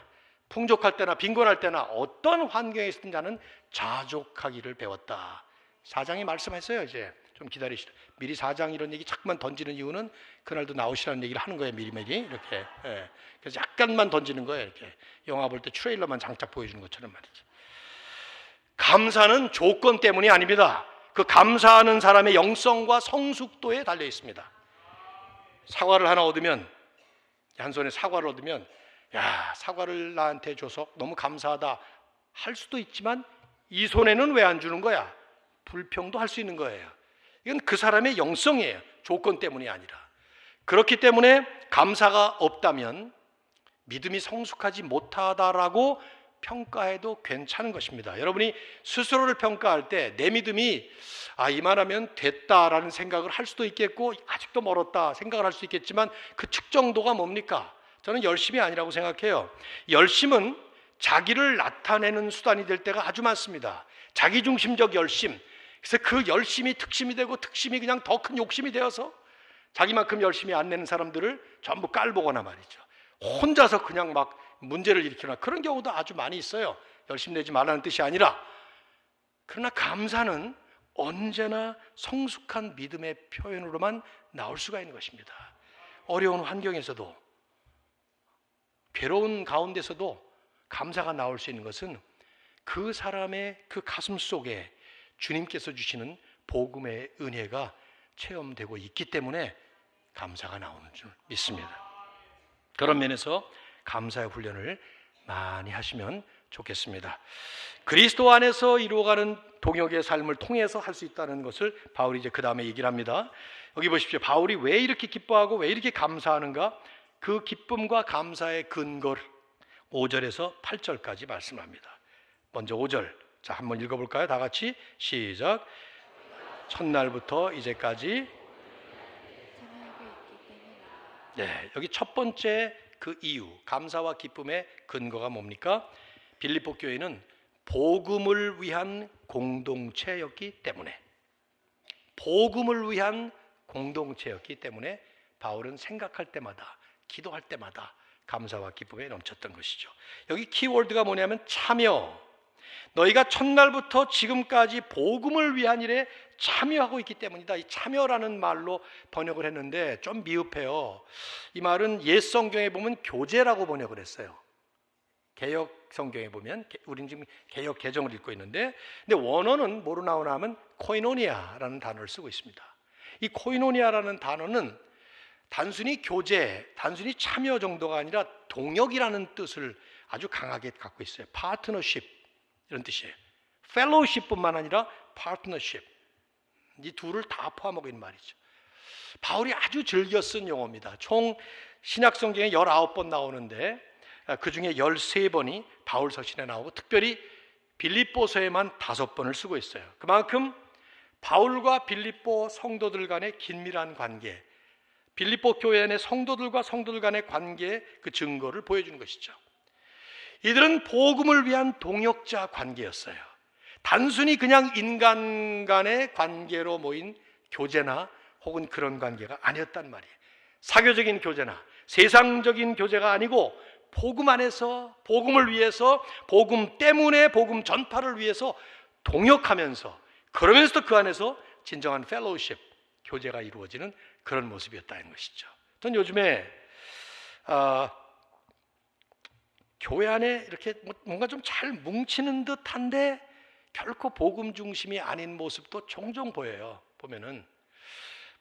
풍족할 때나 빈곤할 때나 어떤 환경에 있든 자는 자족하기를 배웠다. 4장이 말씀했어요. 이제 좀 기다리시다. 미리 4장 이런 얘기 자꾸만 던지는 이유는 그날도 나오시라는 얘기를 하는 거예요. 미리미리 이렇게. 예. 그래서 약간만 던지는 거예요. 이렇게 영화 볼 때 트레일러만 장착 보여주는 것처럼 말이죠. 감사는 조건 때문이 아닙니다. 그 감사하는 사람의 영성과 성숙도에 달려 있습니다. 사과를 하나 얻으면, 한 손에 사과를 얻으면 야, 사과를 나한테 줘서 너무 감사하다 할 수도 있지만 이 손에는 왜 안 주는 거야? 불평도 할 수 있는 거예요. 이건 그 사람의 영성이에요. 조건 때문이 아니라. 그렇기 때문에 감사가 없다면 믿음이 성숙하지 못하다라고 평가해도 괜찮은 것입니다. 여러분이 스스로를 평가할 때 내 믿음이 이만하면 됐다라는 생각을 할 수도 있겠고 아직도 멀었다 생각을 할 수 있겠지만 그 측정도가 뭡니까? 저는 열심이 아니라고 생각해요. 열심은 자기를 나타내는 수단이 될 때가 아주 많습니다. 자기중심적 열심. 그래서 그 열심이 특심이 되고 특심이 그냥 더 큰 욕심이 되어서 자기만큼 열심히 안 내는 사람들을 전부 깔보거나 말이죠. 혼자서 그냥 막 문제를 일으키거나 그런 경우도 아주 많이 있어요. 열심히 내지 말라는 뜻이 아니라. 그러나 감사는 언제나 성숙한 믿음의 표현으로만 나올 수가 있는 것입니다. 어려운 환경에서도 괴로운 가운데서도 감사가 나올 수 있는 것은 그 사람의 그 가슴 속에 주님께서 주시는 복음의 은혜가 체험되고 있기 때문에 감사가 나오는 줄 믿습니다. 그런 면에서 감사의 훈련을 많이 하시면 좋겠습니다. 그리스도 안에서 이루어가는 동역의 삶을 통해서 할 수 있다는 것을 바울이 이제 그 다음에 얘기를 합니다. 여기 보십시오. 바울이 왜 이렇게 기뻐하고 왜 이렇게 감사하는가? 그 기쁨과 감사의 근거를 5절에서 8절까지 말씀합니다. 먼저 5절. 자, 한번 읽어볼까요? 다 같이 시작. 첫날부터 이제까지. 네, 여기 첫 번째 그 이유, 감사와 기쁨의 근거가 뭡니까? 빌립보 교회는 복음을 위한 공동체였기 때문에, 복음을 위한 공동체였기 때문에 바울은 생각할 때마다, 기도할 때마다 감사와 기쁨에 넘쳤던 것이죠. 여기 키워드가 뭐냐면 참여. 너희가 첫날부터 지금까지 복음을 위한 일에 참여하고 있기 때문이다. 이 참여라는 말로 번역을 했는데 좀 미흡해요. 이 말은 옛 성경에 보면 교제라고 번역을 했어요. 개역 성경에 보면, 우리는 지금 개역 개정을 읽고 있는데, 근데 원어는 뭐로 나오나 하면 코이노니아라는 단어를 쓰고 있습니다. 이 코이노니아라는 단어는 단순히 교제, 단순히 참여 정도가 아니라 동역이라는 뜻을 아주 강하게 갖고 있어요. 파트너십 이런 뜻이에요. 펠로우십뿐만 아니라 파트너십, 이 둘을 다 포함하고 있는 말이죠. 바울이 아주 즐겨 쓴 용어입니다. 총 신약 성경에 19번 나오는데 그 중에 13번이 바울 서신에 나오고 특별히 빌립보서에만 5번을 쓰고 있어요. 그만큼 바울과 빌립보 성도들 간의 긴밀한 관계, 빌립보 교회 내 성도들과 성도들 간의 관계의 그 증거를 보여주는 것이죠. 이들은 복음을 위한 동역자 관계였어요. 단순히 그냥 인간 간의 관계로 모인 교제나 혹은 그런 관계가 아니었단 말이에요. 사교적인 교제나 세상적인 교제가 아니고 복음 안에서, 복음을 위해서, 복음 때문에 복음 전파를 위해서 동역하면서, 그러면서도 그 안에서 진정한 펠로우십, 교제가 이루어지는 그런 모습이었다는 것이죠. 전 요즘에 교회 안에 이렇게 뭔가 좀 잘 뭉치는 듯한데 결코 복음 중심이 아닌 모습도 종종 보여요. 보면은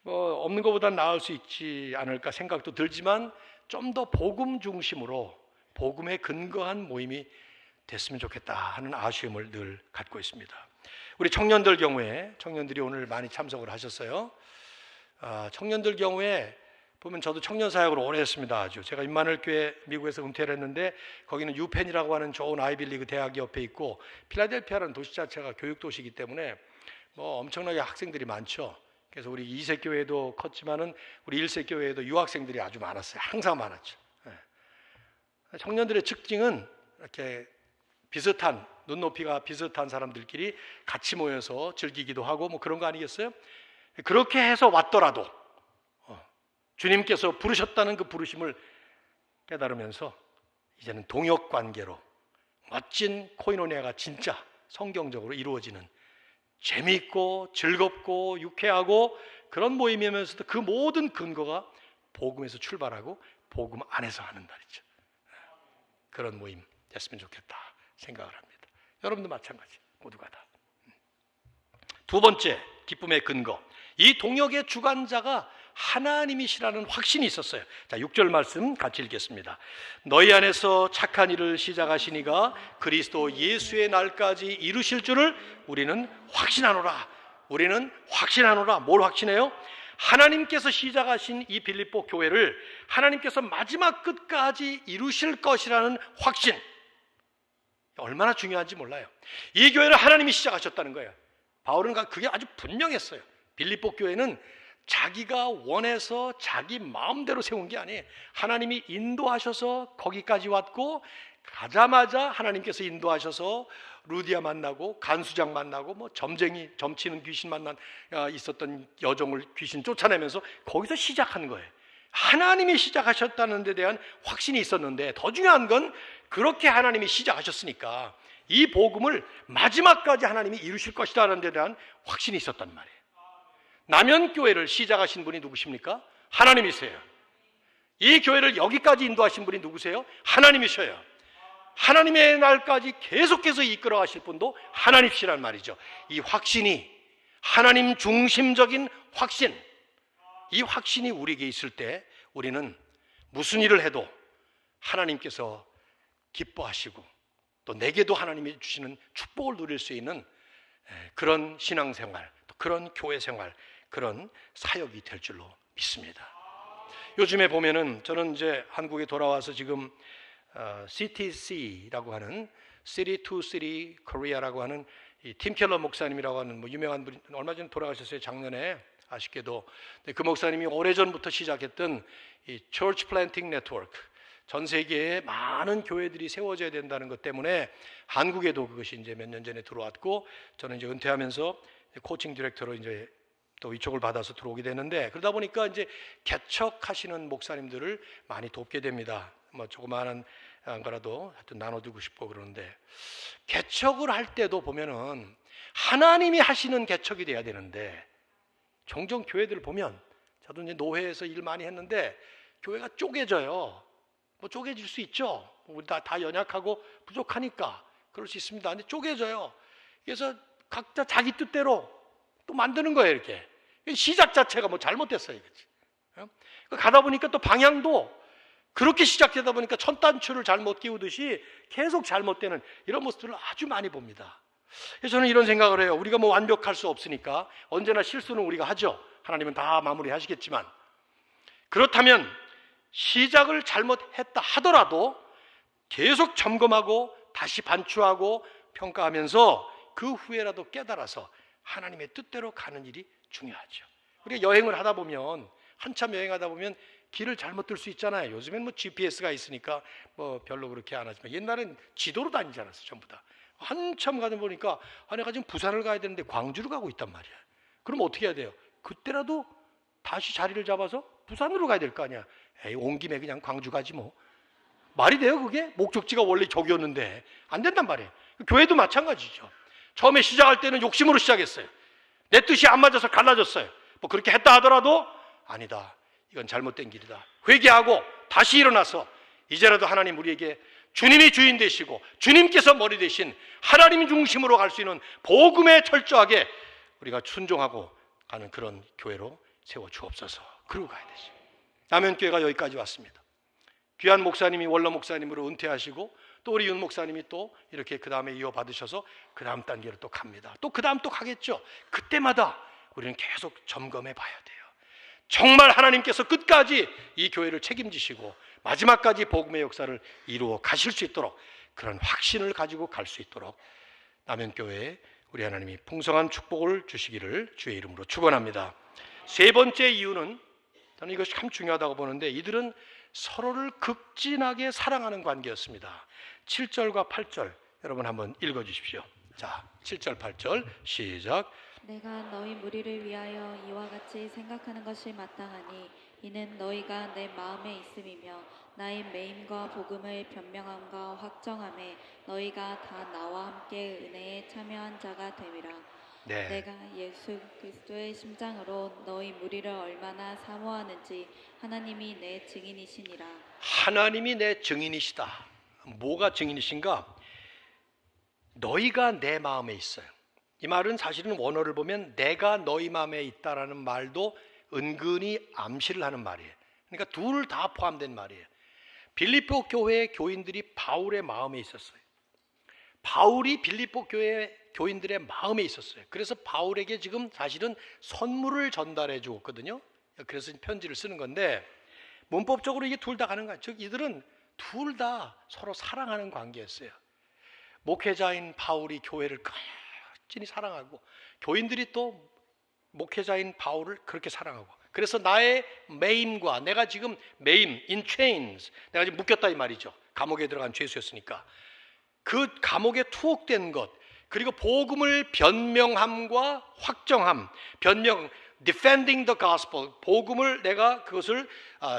뭐 없는 것보다 나을 수 있지 않을까 생각도 들지만 좀 더 복음 중심으로 복음에 근거한 모임이 됐으면 좋겠다 하는 아쉬움을 늘 갖고 있습니다. 우리 청년들 경우에, 청년들이 오늘 많이 참석을 하셨어요. 청년들 경우에 보면 저도 청년 사역을 오래 했습니다. 아주 제가 임마누엘 교회 미국에서 은퇴를 했는데 거기는 유펜이라고 하는 좋은 아이빌리그 대학이 옆에 있고 필라델피아라는 도시 자체가 교육 도시이기 때문에 뭐 엄청나게 학생들이 많죠. 그래서 우리 2세 교회도 컸지만은 우리 1세 교회에도 유학생들이 아주 많았어요. 항상 많았죠. 청년들의 특징은 이렇게 비슷한, 눈높이가 비슷한 사람들끼리 같이 모여서 즐기기도 하고 뭐 그런 거 아니겠어요? 그렇게 해서 왔더라도 주님께서 부르셨다는 그 부르심을 깨달으면서 이제는 동역 관계로 멋진 코이노니아가 진짜 성경적으로 이루어지는 재미있고 즐겁고 유쾌하고 그런 모임이면서도 그 모든 근거가 복음에서 출발하고 복음 안에서 하는 말이죠. 그런 모임 됐으면 좋겠다 생각을 합니다. 여러분도 마찬가지, 모두가 다. 두 번째 기쁨의 근거, 이 동역의 주관자가 하나님이시라는 확신이 있었어요. 자, 6절 말씀 같이 읽겠습니다. 너희 안에서 착한 일을 시작하시니가 그리스도 예수의 날까지 이루실 줄을 우리는 확신하노라. 우리는 확신하노라. 뭘 확신해요? 하나님께서 시작하신 이 빌립보 교회를 하나님께서 마지막 끝까지 이루실 것이라는 확신. 얼마나 중요한지 몰라요. 이 교회를 하나님이 시작하셨다는 거예요. 바울은 그게 아주 분명했어요. 빌립보 교회는 자기가 원해서 자기 마음대로 세운 게 아니에요. 하나님이 인도하셔서 거기까지 왔고, 가자마자 하나님께서 인도하셔서 루디아 만나고 간수장 만나고 뭐 점치는 귀신 있었던 여종을 귀신 쫓아내면서 거기서 시작한 거예요. 하나님이 시작하셨다는 데 대한 확신이 있었는데, 더 중요한 건 그렇게 하나님이 시작하셨으니까 이 복음을 마지막까지 하나님이 이루실 것이라는 데 대한 확신이 있었단 말이에요. 남현교회를 시작하신 분이 누구십니까? 하나님이세요. 이 교회를 여기까지 인도하신 분이 누구세요? 하나님이셔요. 하나님의 날까지 계속해서 이끌어 가실 분도 하나님이시란 말이죠. 이 확신이, 하나님 중심적인 확신, 이 확신이 우리에게 있을 때 우리는 무슨 일을 해도 하나님께서 기뻐하시고 또 내게도 하나님이 주시는 축복을 누릴 수 있는 그런 신앙생활, 또 그런 교회생활, 그런 사역이 될 줄로 믿습니다. 요즘에 보면은 저는 이제 한국에 돌아와서 지금 CTC라고 하는 City to City Korea라고 하는 이 팀 켈러 목사님이라고 하는 뭐 유명한 분이 얼마 전에 돌아가셨어요. 작년에 아쉽게도. 그 목사님이 오래전부터 시작했던 이 Church Planting Network, 전 세계에 많은 교회들이 세워져야 된다는 것 때문에 한국에도 그것이 이제 몇 년 전에 들어왔고, 저는 이제 은퇴하면서 코칭 디렉터로 이제 또 이쪽을 받아서 들어오게 되는데, 그러다 보니까 이제 개척하시는 목사님들을 많이 돕게 됩니다. 뭐 조그마한 거라도 하여튼 나눠주고 싶고 그러는데, 개척을 할 때도 보면은 하나님이 하시는 개척이 돼야 되는데, 종종 교회들을 보면, 저도 이제 노회에서 일 많이 했는데 교회가 쪼개져요. 뭐 쪼개질 수 있죠. 우리 다 연약하고 부족하니까 그럴 수 있습니다. 근데 쪼개져요. 그래서 각자 자기 뜻대로 또 만드는 거예요. 이렇게 시작 자체가 뭐 잘못됐어요. 그렇지? 가다 보니까 또 방향도 그렇게 시작되다 보니까 첫 단추를 잘못 끼우듯이 계속 잘못되는 이런 모습들을 아주 많이 봅니다. 그래서 저는 이런 생각을 해요. 우리가 뭐 완벽할 수 없으니까 언제나 실수는 우리가 하죠. 하나님은 다 마무리하시겠지만, 그렇다면 시작을 잘못했다 하더라도 계속 점검하고 다시 반추하고 평가하면서 그 후에라도 깨달아서 하나님의 뜻대로 가는 일이 중요하죠. 우리가 여행을 하다 보면, 한참 여행하다 보면 길을 잘못 들 수 있잖아요. 요즘엔 뭐 GPS가 있으니까 뭐 별로 그렇게 안 하지만, 옛날엔 지도로 다니지 않았어요. 전부 다. 한참 가다 보니까 내가 지금 부산을 가야 되는데 광주로 가고 있단 말이야. 그럼 어떻게 해야 돼요? 그때라도 다시 자리를 잡아서 부산으로 가야 될 거 아니야. 에이, 온 김에 그냥 광주 가지 뭐. 말이 돼요 그게? 목적지가 원래 저기였는데 안 된단 말이에요. 교회도 마찬가지죠. 처음에 시작할 때는 욕심으로 시작했어요. 내 뜻이 안 맞아서 갈라졌어요. 뭐 그렇게 했다 하더라도 아니다, 이건 잘못된 길이다, 회개하고 다시 일어나서 이제라도 하나님 우리에게 주님이 주인 되시고 주님께서 머리 되신 하나님 중심으로 갈 수 있는 복음에 철저하게 우리가 순종하고 가는 그런 교회로 세워 주옵소서. 그러고 가야 되죠. 남현교회가 여기까지 왔습니다. 귀한 목사님이 원로 목사님으로 은퇴하시고, 또 우리 윤 목사님이 또 이렇게 그 다음에 이어받으셔서 그 다음 단계로 또 갑니다. 또 그 다음 또 가겠죠. 그때마다 우리는 계속 점검해 봐야 돼요. 정말 하나님께서 끝까지 이 교회를 책임지시고 마지막까지 복음의 역사를 이루어 가실 수 있도록, 그런 확신을 가지고 갈 수 있도록 남현교회에 우리 하나님이 풍성한 축복을 주시기를 주의 이름으로 축원합니다. 세 번째 이유는, 저는 이것이 참 중요하다고 보는데, 이들은 서로를 극진하게 사랑하는 관계였습니다. 7절과 8절 여러분 한번 읽어주십시오. 자, 7절 8절 시작. 내가 너희 무리를 위하여 이와 같이 생각하는 것이 마땅하니 이는 너희가 내 마음에 있음이며 나의 매임과 복음을 변명함과 확정함에 너희가 다 나와 함께 은혜에 참여한 자가 됨이라. 네. 내가 예수 그리스도의 심장으로 너희 무리를 얼마나 사모하는지 하나님이 내 증인이시니라. 하나님이 내 증인이시다. 뭐가 증인이신가? 너희가 내 마음에 있어요. 이 말은 사실은 원어를 보면 내가 너희 마음에 있다라는 말도 은근히 암시를 하는 말이에요. 그러니까 둘 다 포함된 말이에요. 빌립보 교회의 교인들이 바울의 마음에 있었어요. 바울이 빌립보 교회 교인들의 마음에 있었어요. 그래서 바울에게 지금 사실은 선물을 전달해 주었거든요. 그래서 편지를 쓰는 건데 문법적으로 이게 둘 다 가는 거예요. 즉 이들은 둘 다 서로 사랑하는 관계였어요. 목회자인 바울이 교회를 간절히 사랑하고 교인들이 또 목회자인 바울을 그렇게 사랑하고, 그래서 나의 매임과 내가 지금 매임, in chains, 내가 지금 묶였다 이 말이죠. 감옥에 들어간 죄수였으니까 그 감옥에 투옥된 것, 그리고 복음을 변명함과 확정함, 변명, defending the gospel, 복음을 내가 그것을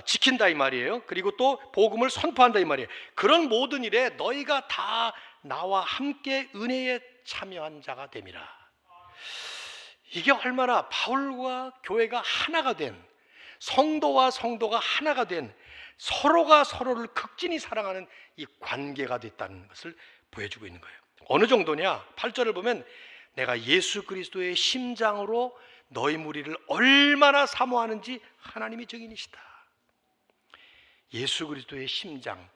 지킨다 이 말이에요. 그리고 또 복음을 선포한다 이 말이에요. 그런 모든 일에 너희가 다 나와 함께 은혜에 참여한 자가 됨이라. 이게 얼마나 바울과 교회가 하나가 된, 성도와 성도가 하나가 된, 서로가 서로를 극진히 사랑하는 이 관계가 됐다는 것을 보여주고 있는 거예요. 어느 정도냐? 8절을 보면 내가 예수 그리스도의 심장으로 너희 무리를 얼마나 사모하는지 하나님이 증인이시다. 예수 그리스도의 심장,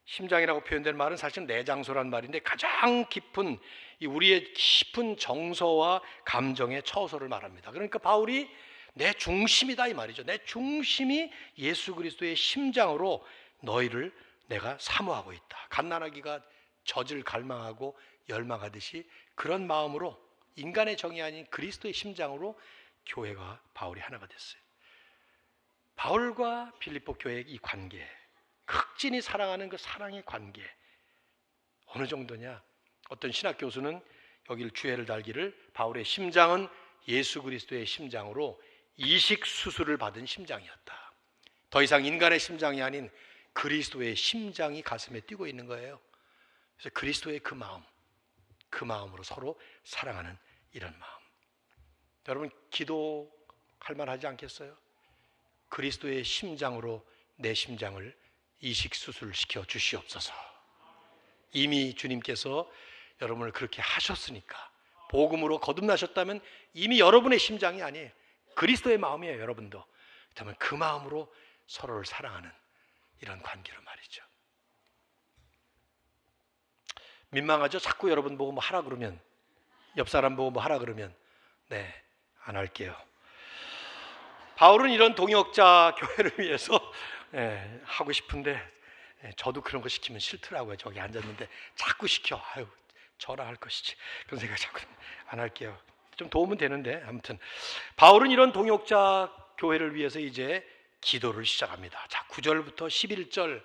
심장이라고 표현된 말은 사실 내장소란 말인데 가장 깊은 우리의 깊은 정서와 감정의 처소를 말합니다. 그러니까 바울이 내 중심이다 이 말이죠. 내 중심이 예수 그리스도의 심장으로 너희를 내가 사모하고 있다. 갓난아기가 젖을 갈망하고 열망하듯이 그런 마음으로 인간의 정이 아닌 그리스도의 심장으로 교회가 바울이 하나가 됐어요. 바울과 빌립보 교회의 이 관계, 극진히 사랑하는 그 사랑의 관계 어느 정도냐? 어떤 신학 교수는 여길 주해를 달기를 바울의 심장은 예수 그리스도의 심장으로 이식 수술을 받은 심장이었다. 더 이상 인간의 심장이 아닌 그리스도의 심장이 가슴에 뛰고 있는 거예요. 그래서 그리스도의 그 마음, 그 마음으로 서로 사랑하는 이런 마음. 여러분 기도할 만하지 않겠어요? 그리스도의 심장으로 내 심장을 이식 수술시켜 주시옵소서. 이미 주님께서 여러분을 그렇게 하셨으니까, 복음으로 거듭나셨다면 이미 여러분의 심장이 아니에요. 그리스도의 마음이에요. 여러분도. 그렇다면 그 마음으로 서로를 사랑하는 이런 관계로 말이죠. 민망하죠? 자꾸 여러분 보고 뭐 하라 그러면, 옆 사람 보고 뭐 하라 그러면 네, 안 할게요. 바울은 이런 동역자 교회를 위해서 하고 싶은데 저도 그런 거 시키면 싫더라고요. 저기 앉았는데 자꾸 시켜. 아유, 저랑 할 것이지. 그런 생각 자꾸 안 할게요. 좀 도움은 되는데 아무튼 바울은 이런 동역자 교회를 위해서 이제 기도를 시작합니다. 자, 9절부터 11절.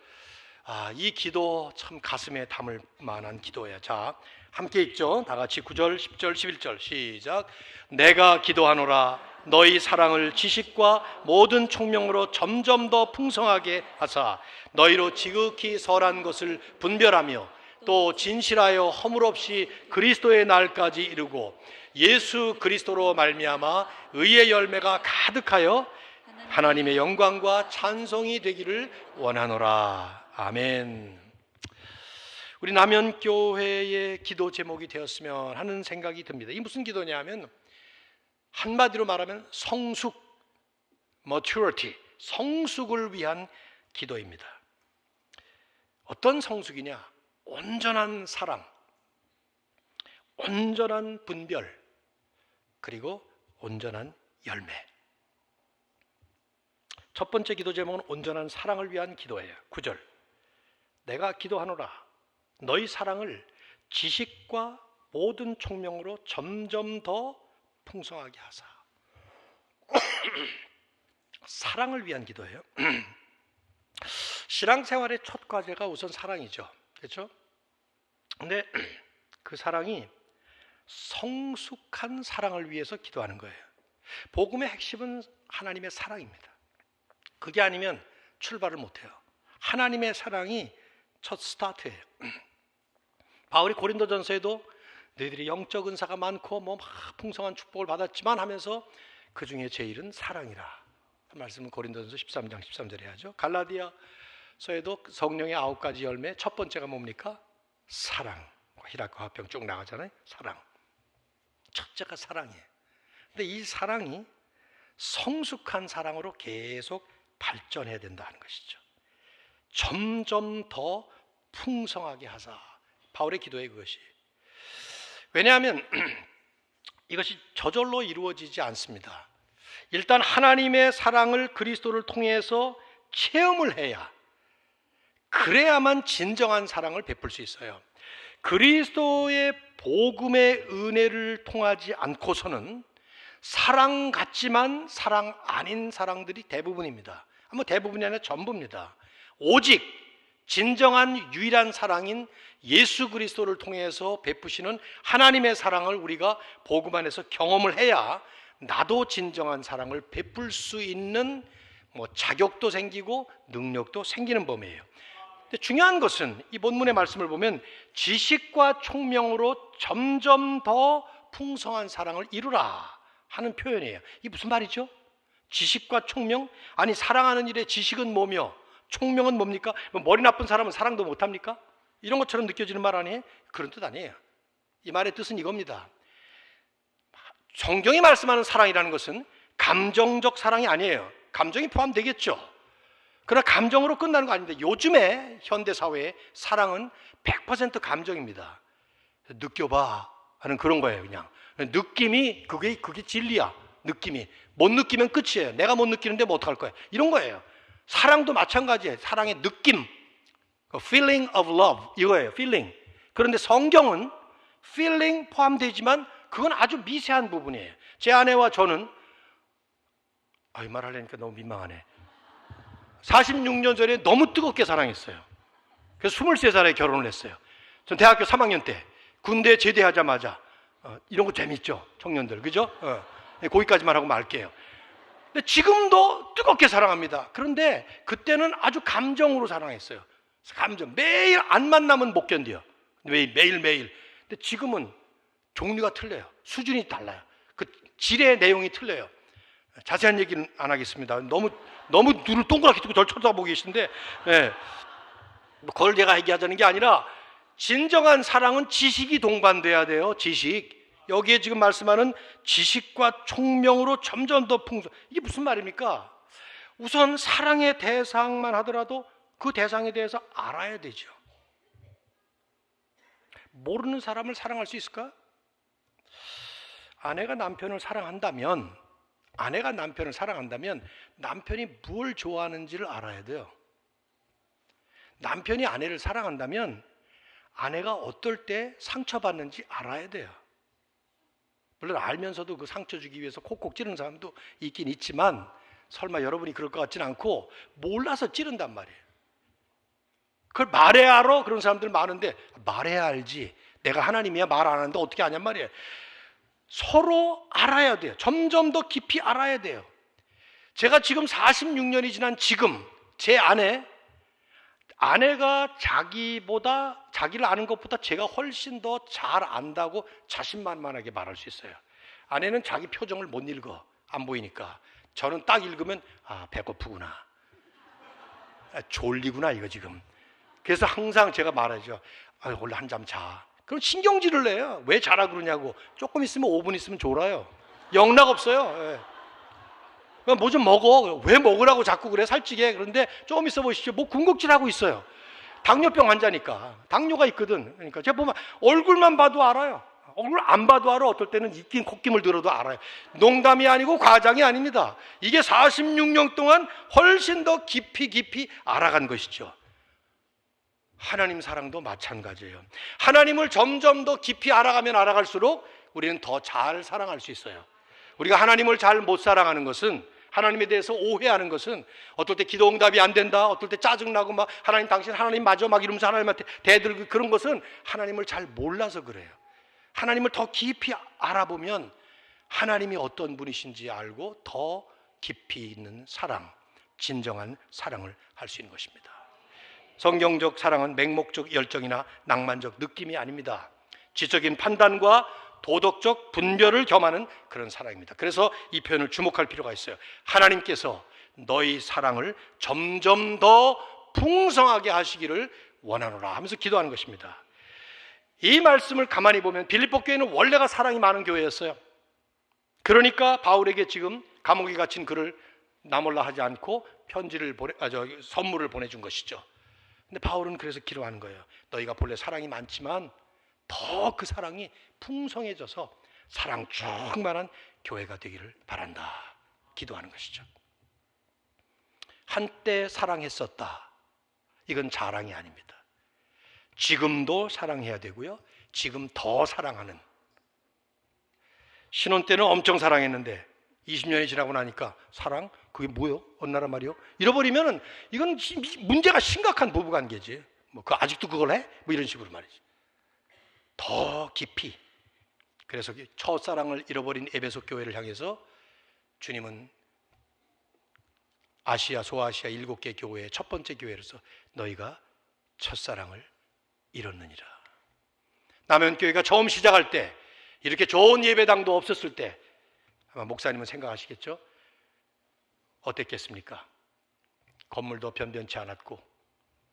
이 기도 참 가슴에 담을 만한 기도예요. 자, 함께 읽죠. 다 같이 9절, 10절, 11절 시작. 내가 기도하노라 너희 사랑을 지식과 모든 총명으로 점점 더 풍성하게 하사 너희로 지극히 선한 것을 분별하며 또 진실하여 허물 없이 그리스도의 날까지 이르고 예수 그리스도로 말미암아 의의 열매가 가득하여 하나님의 영광과 찬송이 되기를 원하노라. 아멘. 우리 남현교회의 기도 제목이 되었으면 하는 생각이 듭니다. 이 무슨 기도냐면 한마디로 말하면 성숙, maturity, 성숙을 위한 기도입니다. 어떤 성숙이냐? 온전한 사랑, 온전한 분별, 그리고 온전한 열매. 첫 번째 기도 제목은 온전한 사랑을 위한 기도예요. 9절. 내가 기도하노라 너희 사랑을 지식과 모든 총명으로 점점 더 풍성하게 하사. 사랑을 위한 기도예요. 신앙생활의 첫 과제가 우선 사랑이죠. 그렇죠? 근데 그 사랑이 성숙한 사랑을 위해서 기도하는 거예요. 복음의 핵심은 하나님의 사랑입니다. 그게 아니면 출발을 못해요. 하나님의 사랑이 첫 스타트예요. 바울이 고린도전서에도 너희들이 영적 은사가 많고 막 풍성한 축복을 받았지만 하면서 그 중에 제일은 사랑이라. 그 말씀은 고린도전서 13장 13절에 하죠. 갈라디아서에도 성령의 9가지 열매 첫 번째가 뭡니까? 사랑. 히라크 화평 쭉 나가잖아요. 사랑. 첫째가 사랑이에요. 근데 이 사랑이 성숙한 사랑으로 계속 발전해야 된다는 것이죠. 점점 더 풍성하게 하사. 바울의 기도에 그것이. 왜냐하면 이것이 저절로 이루어지지 않습니다. 일단 하나님의 사랑을 그리스도를 통해서 체험을 해야, 그래야만 진정한 사랑을 베풀 수 있어요. 그리스도의 복음의 은혜를 통하지 않고서는 사랑 같지만 사랑 아닌 사랑들이 대부분입니다. 뭐 대부분이 아니라 전부입니다. 오직 진정한 유일한 사랑인 예수 그리스도를 통해서 베푸시는 하나님의 사랑을 우리가 복음 안에서 경험을 해야 나도 진정한 사랑을 베풀 수 있는 자격도 생기고 능력도 생기는 법이에요. 근데 중요한 것은 이 본문의 말씀을 보면 지식과 총명으로 점점 더 풍성한 사랑을 이루라 하는 표현이에요. 이게 무슨 말이죠? 지식과 총명? 아니, 사랑하는 일의 지식은 뭐며 총명은 뭡니까? 머리 나쁜 사람은 사랑도 못합니까? 이런 것처럼 느껴지는 말 아니에요? 그런 뜻 아니에요. 이 말의 뜻은 이겁니다. 성경이 말씀하는 사랑이라는 것은 감정적 사랑이 아니에요. 감정이 포함되겠죠. 그러나 감정으로 끝나는 거 아닌데, 요즘에 현대사회의 사랑은 100% 감정입니다. 느껴봐 하는 그런 거예요. 그냥 느낌이 그게 진리야. 느낌이 못 느끼면 끝이에요. 내가 못 느끼는데 뭐 어떡할 거야. 이런 거예요. 사랑도 마찬가지예요. 사랑의 느낌, feeling of love 이거예요. feeling. 그런데 성경은 feeling 포함되지만 그건 아주 미세한 부분이에요. 제 아내와 저는 이 말 하려니까 너무 민망하네. 46년 전에 너무 뜨겁게 사랑했어요. 그래서 23살에 결혼을 했어요. 전 대학교 3학년 때 군대 제대하자마자 이런 거 재밌죠? 청년들, 그죠? 거기까지만 하고 말게요. 근데 지금도 뜨겁게 사랑합니다. 그런데 그때는 아주 감정으로 사랑했어요. 감정. 매일 안 만나면 못 견뎌요. 매일매일. 근데 지금은 종류가 틀려요. 수준이 달라요. 그 질의 내용이 틀려요. 자세한 얘기는 안 하겠습니다. 너무 눈을 동그랗게 뜨고 절 쳐다보고 계신데, 그걸 제가 얘기하자는 게 아니라 진정한 사랑은 지식이 동반돼야 돼요. 지식. 여기에 지금 말씀하는 지식과 총명으로 점점 더 풍성. 이게 무슨 말입니까? 우선 사랑의 대상만 하더라도 그 대상에 대해서 알아야 되죠. 모르는 사람을 사랑할 수 있을까? 아내가 남편을 사랑한다면 남편이 뭘 좋아하는지를 알아야 돼요. 남편이 아내를 사랑한다면 아내가 어떨 때 상처받는지 알아야 돼요. 물론 알면서도 그 상처 주기 위해서 콕콕 찌르는 사람도 있긴 있지만 설마 여러분이 그럴 것 같지는 않고 몰라서 찌른단 말이에요. 그걸 말해야 알아? 그런 사람들 많은데 말해야 알지. 내가 하나님이야 말 안 하는데 어떻게 아냔 말이에요. 서로 알아야 돼요. 점점 더 깊이 알아야 돼요. 제가 지금 46년이 지난 지금 제 아내가 자기를 아는 것보다 제가 훨씬 더 잘 안다고 자신만만하게 말할 수 있어요. 아내는 자기 표정을 못 읽어. 안 보이니까. 저는 딱 읽으면 배고프구나. 졸리구나 이거 지금. 그래서 항상 제가 말하죠. 원래 한잠 자. 그럼 신경질을 내요. 왜 자라 그러냐고. 조금 있으면 5분 있으면 졸아요. 영락 없어요. 뭐 좀 먹어. 왜 먹으라고 자꾸 그래 살찌게. 그런데 조금 있어 보시죠. 뭐 군것질하고 있어요. 당뇨병 환자니까. 당뇨가 있거든. 그러니까 제가 보면 얼굴만 봐도 알아요. 얼굴 안 봐도 알아. 어떨 때는 입김 콧김을 들어도 알아요. 농담이 아니고 과장이 아닙니다. 이게 46년 동안 훨씬 더 깊이 알아간 것이죠. 하나님 사랑도 마찬가지예요. 하나님을 점점 더 깊이 알아가면 알아갈수록 우리는 더 잘 사랑할 수 있어요. 우리가 하나님을 잘 못 사랑하는 것은, 하나님에 대해서 오해하는 것은, 어떨 때 기도 응답이 안 된다, 어떨 때 짜증나고 막 하나님 당신 하나님 맞아 막 이러면서 하나님한테 대들고, 그런 것은 하나님을 잘 몰라서 그래요. 하나님을 더 깊이 알아보면 하나님이 어떤 분이신지 알고 더 깊이 있는 사랑, 진정한 사랑을 할 수 있는 것입니다. 성경적 사랑은 맹목적 열정이나 낭만적 느낌이 아닙니다. 지적인 판단과 도덕적 분별을 겸하는 그런 사랑입니다. 그래서 이 표현을 주목할 필요가 있어요. 하나님께서 너희 사랑을 점점 더 풍성하게 하시기를 원하노라 하면서 기도하는 것입니다. 이 말씀을 가만히 보면 빌립보 교회는 원래가 사랑이 많은 교회였어요. 그러니까 바울에게 지금 감옥에 갇힌 그를 나몰라 하지 않고 선물을 보내준 것이죠. 근데 바울은 그래서 기도하는 거예요. 너희가 본래 사랑이 많지만 더 그 사랑이 풍성해져서 사랑 충만한 교회가 되기를 바란다. 기도하는 것이죠. 한때 사랑했었다. 이건 자랑이 아닙니다. 지금도 사랑해야 되고요. 지금 더 사랑하는. 신혼 때는 엄청 사랑했는데 20년이 지나고 나니까 사랑? 그게 뭐요? 어느 나라 말이요? 잃어버리면은 이건 문제가 심각한 부부관계지. 그 아직도 그걸 해? 이런 식으로 말이지. 더 깊이. 그래서 첫사랑을 잃어버린 에베소 교회를 향해서 주님은 아시아, 소아시아 7개 교회의 첫 번째 교회로서 너희가 첫사랑을 잃었느니라. 남현교회가 처음 시작할 때 이렇게 좋은 예배당도 없었을 때 아마 목사님은 생각하시겠죠? 어땠겠습니까? 건물도 변변치 않았고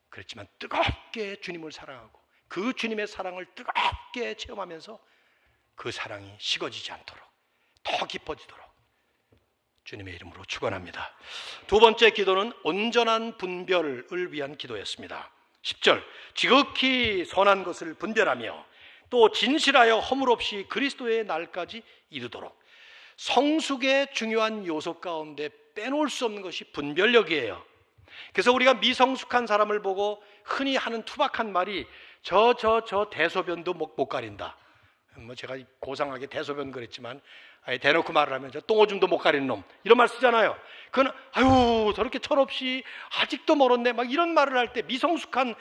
그렇지만 뜨겁게 주님을 사랑하고 그 주님의 사랑을 뜨겁게 체험하면서 그 사랑이 식어지지 않도록 더 깊어지도록 주님의 이름으로 축원합니다. 두 번째 기도는 온전한 분별을 위한 기도였습니다. 10절 지극히 선한 것을 분별하며 또 진실하여 허물 없이 그리스도의 날까지 이르도록. 성숙의 중요한 요소 가운데 빼놓을 수 없는 것이 분별력이에요. 그래서 우리가 미성숙한 사람을 보고 흔히 하는 투박한 말이 저 대소변도 못 가린다. 제가 고상하게 대소변 그랬지만 대놓고 말을 하면 저 똥오줌도 못 가리는 놈 이런 말 쓰잖아요. 그건 아유 저렇게 철없이 아직도 멀었네 막 이런 말을 할 때 미성숙한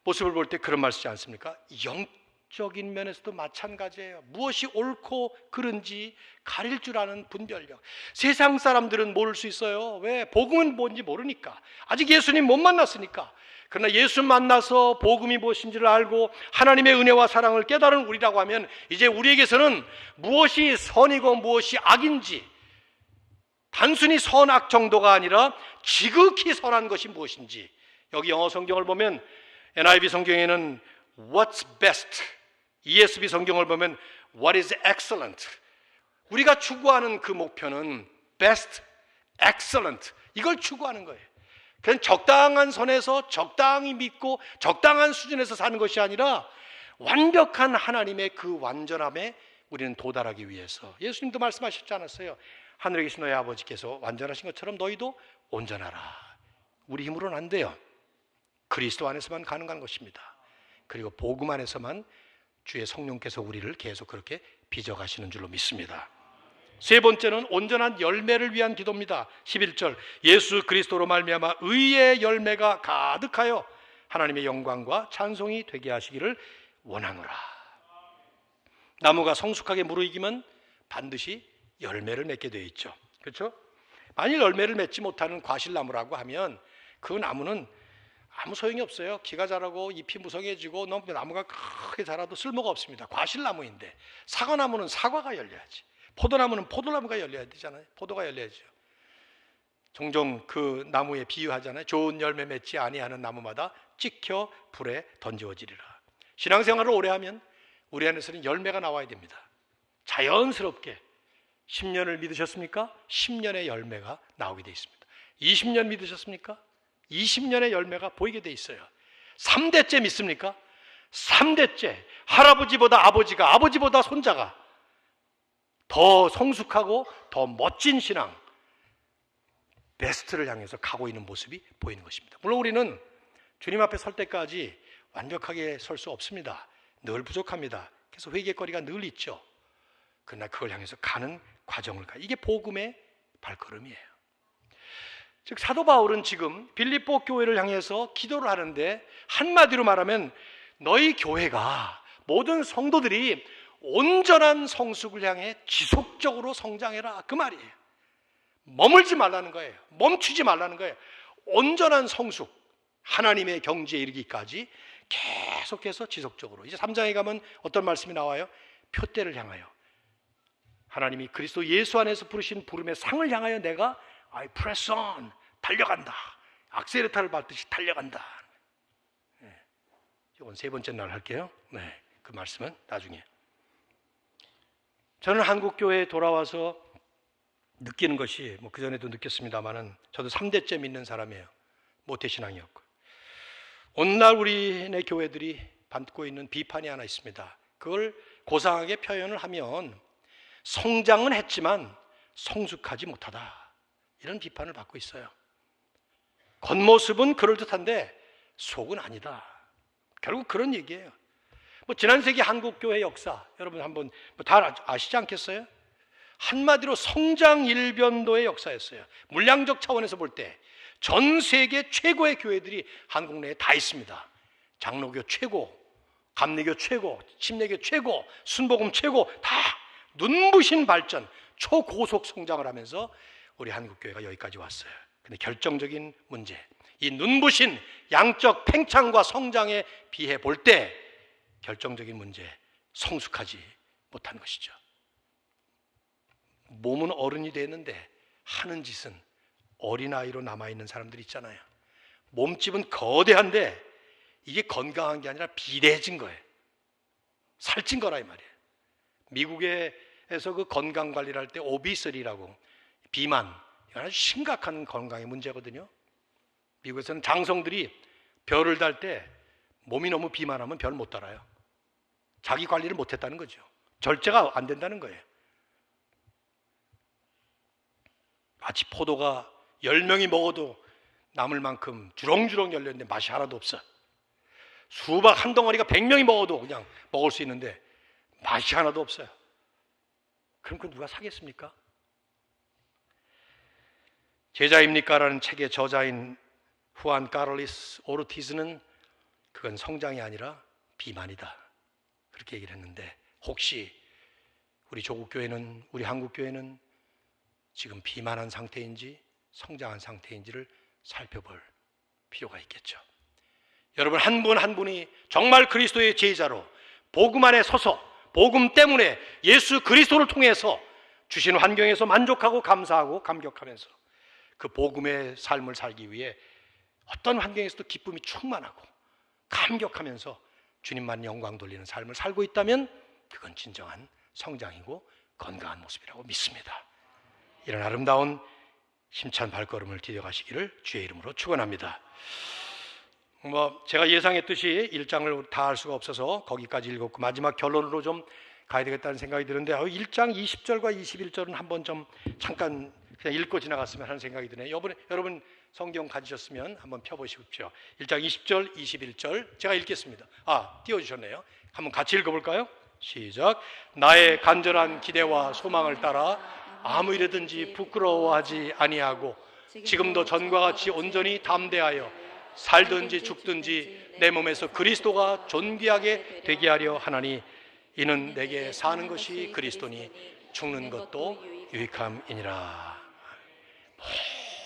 모습을 볼 때 그런 말 쓰지 않습니까? 영적인 면에서도 마찬가지예요. 무엇이 옳고 그른지 가릴 줄 아는 분별력. 세상 사람들은 모를 수 있어요. 왜? 복음은 뭔지 모르니까. 아직 예수님 못 만났으니까. 그러나 예수 만나서 복음이 무엇인지를 알고 하나님의 은혜와 사랑을 깨달은 우리라고 하면 이제 우리에게서는 무엇이 선이고 무엇이 악인지 단순히 선악 정도가 아니라 지극히 선한 것이 무엇인지. 여기 영어 성경을 보면 NIV 성경에는 What's best, ESV 성경을 보면 What is excellent. 우리가 추구하는 그 목표는 best, excellent 이걸 추구하는 거예요. 그냥 적당한 선에서 적당히 믿고 적당한 수준에서 사는 것이 아니라 완벽한 하나님의 그 완전함에 우리는 도달하기 위해서. 예수님도 말씀하셨지 않았어요? 하늘에 계신 너희 아버지께서 완전하신 것처럼 너희도 온전하라. 우리 힘으로는 안 돼요. 그리스도 안에서만 가능한 것입니다. 그리고 복음 안에서만 주의 성령께서 우리를 계속 그렇게 빚어가시는 줄로 믿습니다. 세 번째는 온전한 열매를 위한 기도입니다. 11절 예수 그리스도로 말미암아 의의 열매가 가득하여 하나님의 영광과 찬송이 되게 하시기를 원하노라. 나무가 성숙하게 무르익으면 반드시 열매를 맺게 되어 있죠. 그렇죠? 만일 열매를 맺지 못하는 과실나무라고 하면 그 나무는 아무 소용이 없어요. 기가 자라고 잎이 무성해지고 너무 나무가 크게 자라도 쓸모가 없습니다. 과실나무인데 사과나무는 사과가 열려야지. 포도나무는 포도나무가 열려야 되잖아요. 포도가 열려야죠. 종종 그 나무에 비유하잖아요. 좋은 열매 맺지 아니하는 나무마다 찍혀 불에 던져지리라. 신앙생활을 오래 하면 우리 안에서는 열매가 나와야 됩니다. 자연스럽게 10년을 믿으셨습니까? 10년의 열매가 나오게 돼 있습니다. 20년 믿으셨습니까? 20년의 열매가 보이게 돼 있어요. 3대째 믿습니까? 3대째 할아버지보다 아버지가 아버지보다 손자가 더 성숙하고 더 멋진 신앙 베스트를 향해서 가고 있는 모습이 보이는 것입니다. 물론 우리는 주님 앞에 설 때까지 완벽하게 설 수 없습니다. 늘 부족합니다. 그래서 회개거리가 늘 있죠. 그러나 그걸 향해서 가는 과정을 이게 복음의 발걸음이에요. 즉 사도 바울은 지금 빌립보 교회를 향해서 기도를 하는데 한마디로 말하면 너희 교회가 모든 성도들이 온전한 성숙을 향해 지속적으로 성장해라 그 말이에요. 머물지 말라는 거예요. 멈추지 말라는 거예요. 온전한 성숙 하나님의 경지에 이르기까지 계속해서 지속적으로. 이제 3장에 가면 어떤 말씀이 나와요? 표대를 향하여 하나님이 그리스도 예수 안에서 부르신 부름의 상을 향하여 내가 I press on 달려간다. 악셀레타를 밟듯이 달려간다. 이건 세 번째 날 할게요. 그 말씀은 나중에. 저는 한국 교회에 돌아와서 느끼는 것이 뭐 그전에도 느꼈습니다만은 저도 3대째 믿는 사람이에요. 모태신앙이었고. 오늘날 우리네 교회들이 받고 있는 비판이 하나 있습니다. 그걸 고상하게 표현을 하면 성장은 했지만 성숙하지 못하다, 이런 비판을 받고 있어요. 겉모습은 그럴듯한데 속은 아니다. 결국 그런 얘기예요. 뭐 지난 세기 한국 교회 역사 여러분 한번 다 아시지 않겠어요? 한마디로 성장 일변도의 역사였어요. 물량적 차원에서 볼 때 전 세계 최고의 교회들이 한국 내에 다 있습니다. 장로교 최고, 감리교 최고, 침례교 최고, 순복음 최고, 다 눈부신 발전, 초고속 성장을 하면서 우리 한국 교회가 여기까지 왔어요. 근데 결정적인 문제, 이 눈부신 양적 팽창과 성장에 비해 볼 때 결정적인 문제, 성숙하지 못한 것이죠. 몸은 어른이 됐는데 하는 짓은 어린아이로 남아있는 사람들이 있잖아요. 몸집은 거대한데 이게 건강한 게 아니라 비대해진 거예요. 살찐 거라 이 말이에요. 미국에서 그 건강 관리를 할 때 오비스리라고, 비만, 이건 아주 심각한 건강의 문제거든요. 미국에서는 장성들이 별을 달 때 몸이 너무 비만하면 별 못 달아요. 자기 관리를 못했다는 거죠. 절제가 안 된다는 거예요. 마치 포도가 10명이 먹어도 남을 만큼 주렁주렁 열렸는데 맛이 하나도 없어. 수박 한 덩어리가 100명이 먹어도 그냥 먹을 수 있는데 맛이 하나도 없어요. 그럼 그 누가 사겠습니까? 제자입니까? 라는 책의 저자인 후안 카를리스 오르티즈는 그건 성장이 아니라 비만이다, 그렇게 얘기를 했는데, 혹시 우리 조국교회는, 우리 한국교회는 지금 비만한 상태인지 성장한 상태인지를 살펴볼 필요가 있겠죠. 여러분 한 분 한 분이 정말 그리스도의 제자로 복음 안에 서서 복음 때문에 예수 그리스도를 통해서 주신 환경에서 만족하고 감사하고 감격하면서 그 복음의 삶을 살기 위해 어떤 환경에서도 기쁨이 충만하고 감격하면서 주님만 영광 돌리는 삶을 살고 있다면 그건 진정한 성장이고 건강한 모습이라고 믿습니다. 이런 아름다운 힘찬 발걸음을 디뎌가시기를 주의 이름으로 축원합니다. 제가 예상했듯이 1장을 다 할 수가 없어서 거기까지 읽었고 마지막 결론으로 좀 가야 되겠다는 생각이 드는데 1장 20절과 21절은 한번 좀 잠깐 그냥 읽고 지나갔으면 하는 생각이 드네요. 여러분 성경 가지셨으면 한번 펴보십시오. 1장 20절, 21절 제가 읽겠습니다. 띄워주셨네요. 한번 같이 읽어볼까요? 시작. 나의 간절한 기대와 소망을 따라 아무 일이든지 부끄러워하지 아니하고 지금도 전과 같이 온전히 담대하여 살든지 죽든지 내 몸에서 그리스도가 존귀하게 되게 하려 하나니 이는 내게 사는 것이 그리스도니 죽는 것도 유익함이니라.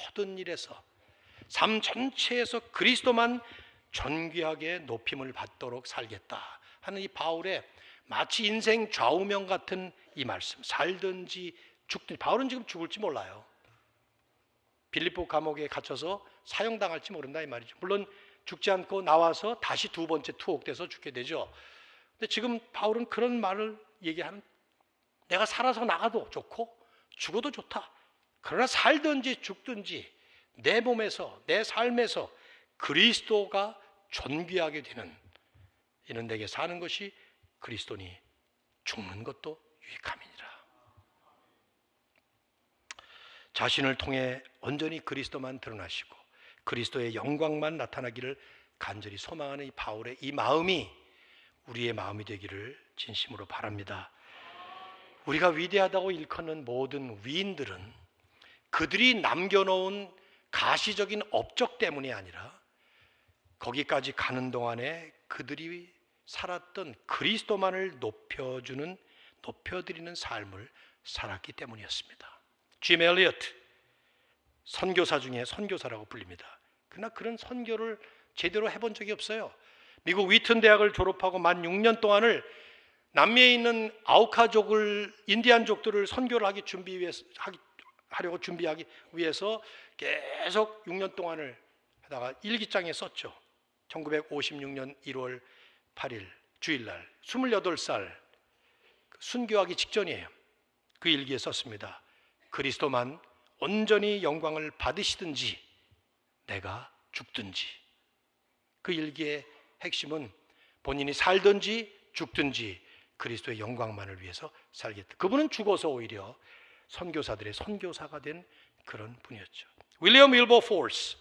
모든 일에서 삶 전체에서 그리스도만 존귀하게 높임을 받도록 살겠다 하는 이 바울의 마치 인생 좌우명 같은 이 말씀, 살든지 죽든지. 바울은 지금 죽을지 몰라요. 빌립보 감옥에 갇혀서 사형당할지 모른다 이 말이죠. 물론 죽지 않고 나와서 다시 두 번째 투옥돼서 죽게 되죠. 근데 지금 바울은 그런 말을 얘기하는, 내가 살아서 나가도 좋고 죽어도 좋다. 그러나 살든지 죽든지 내 몸에서 내 삶에서 그리스도가 존귀하게 되는, 이는 내게 사는 것이 그리스도니 죽는 것도 유익함이니라. 자신을 통해 온전히 그리스도만 드러나시고 그리스도의 영광만 나타나기를 간절히 소망하는 이 바울의 이 마음이 우리의 마음이 되기를 진심으로 바랍니다. 우리가 위대하다고 일컫는 모든 위인들은 그들이 남겨놓은 가시적인 업적 때문이 아니라 거기까지 가는 동안에 그들이 살았던 그리스도만을 높여드리는 삶을 살았기 때문이었습니다. 짐 엘리어트, 선교사 중에 선교사라고 불립니다. 그러나 그런 선교를 제대로 해본 적이 없어요. 미국 위튼 대학을 졸업하고 만 6년 동안을 남미에 있는 아우카족을, 인디안족들을 선교를 하려고 준비하기 위해서 계속 6년 동안을 하다가 일기장에 썼죠. 1956년 1월 8일 주일날 28살 순교하기 직전이에요. 그 일기에 썼습니다. 그리스도만 온전히 영광을 받으시든지 내가 죽든지. 그 일기의 핵심은 본인이 살든지 죽든지 그리스도의 영광만을 위해서 살겠다. 그분은 죽어서 오히려 선교사들의 선교사가 된 그런 분이었죠. 윌리엄 윌버포스,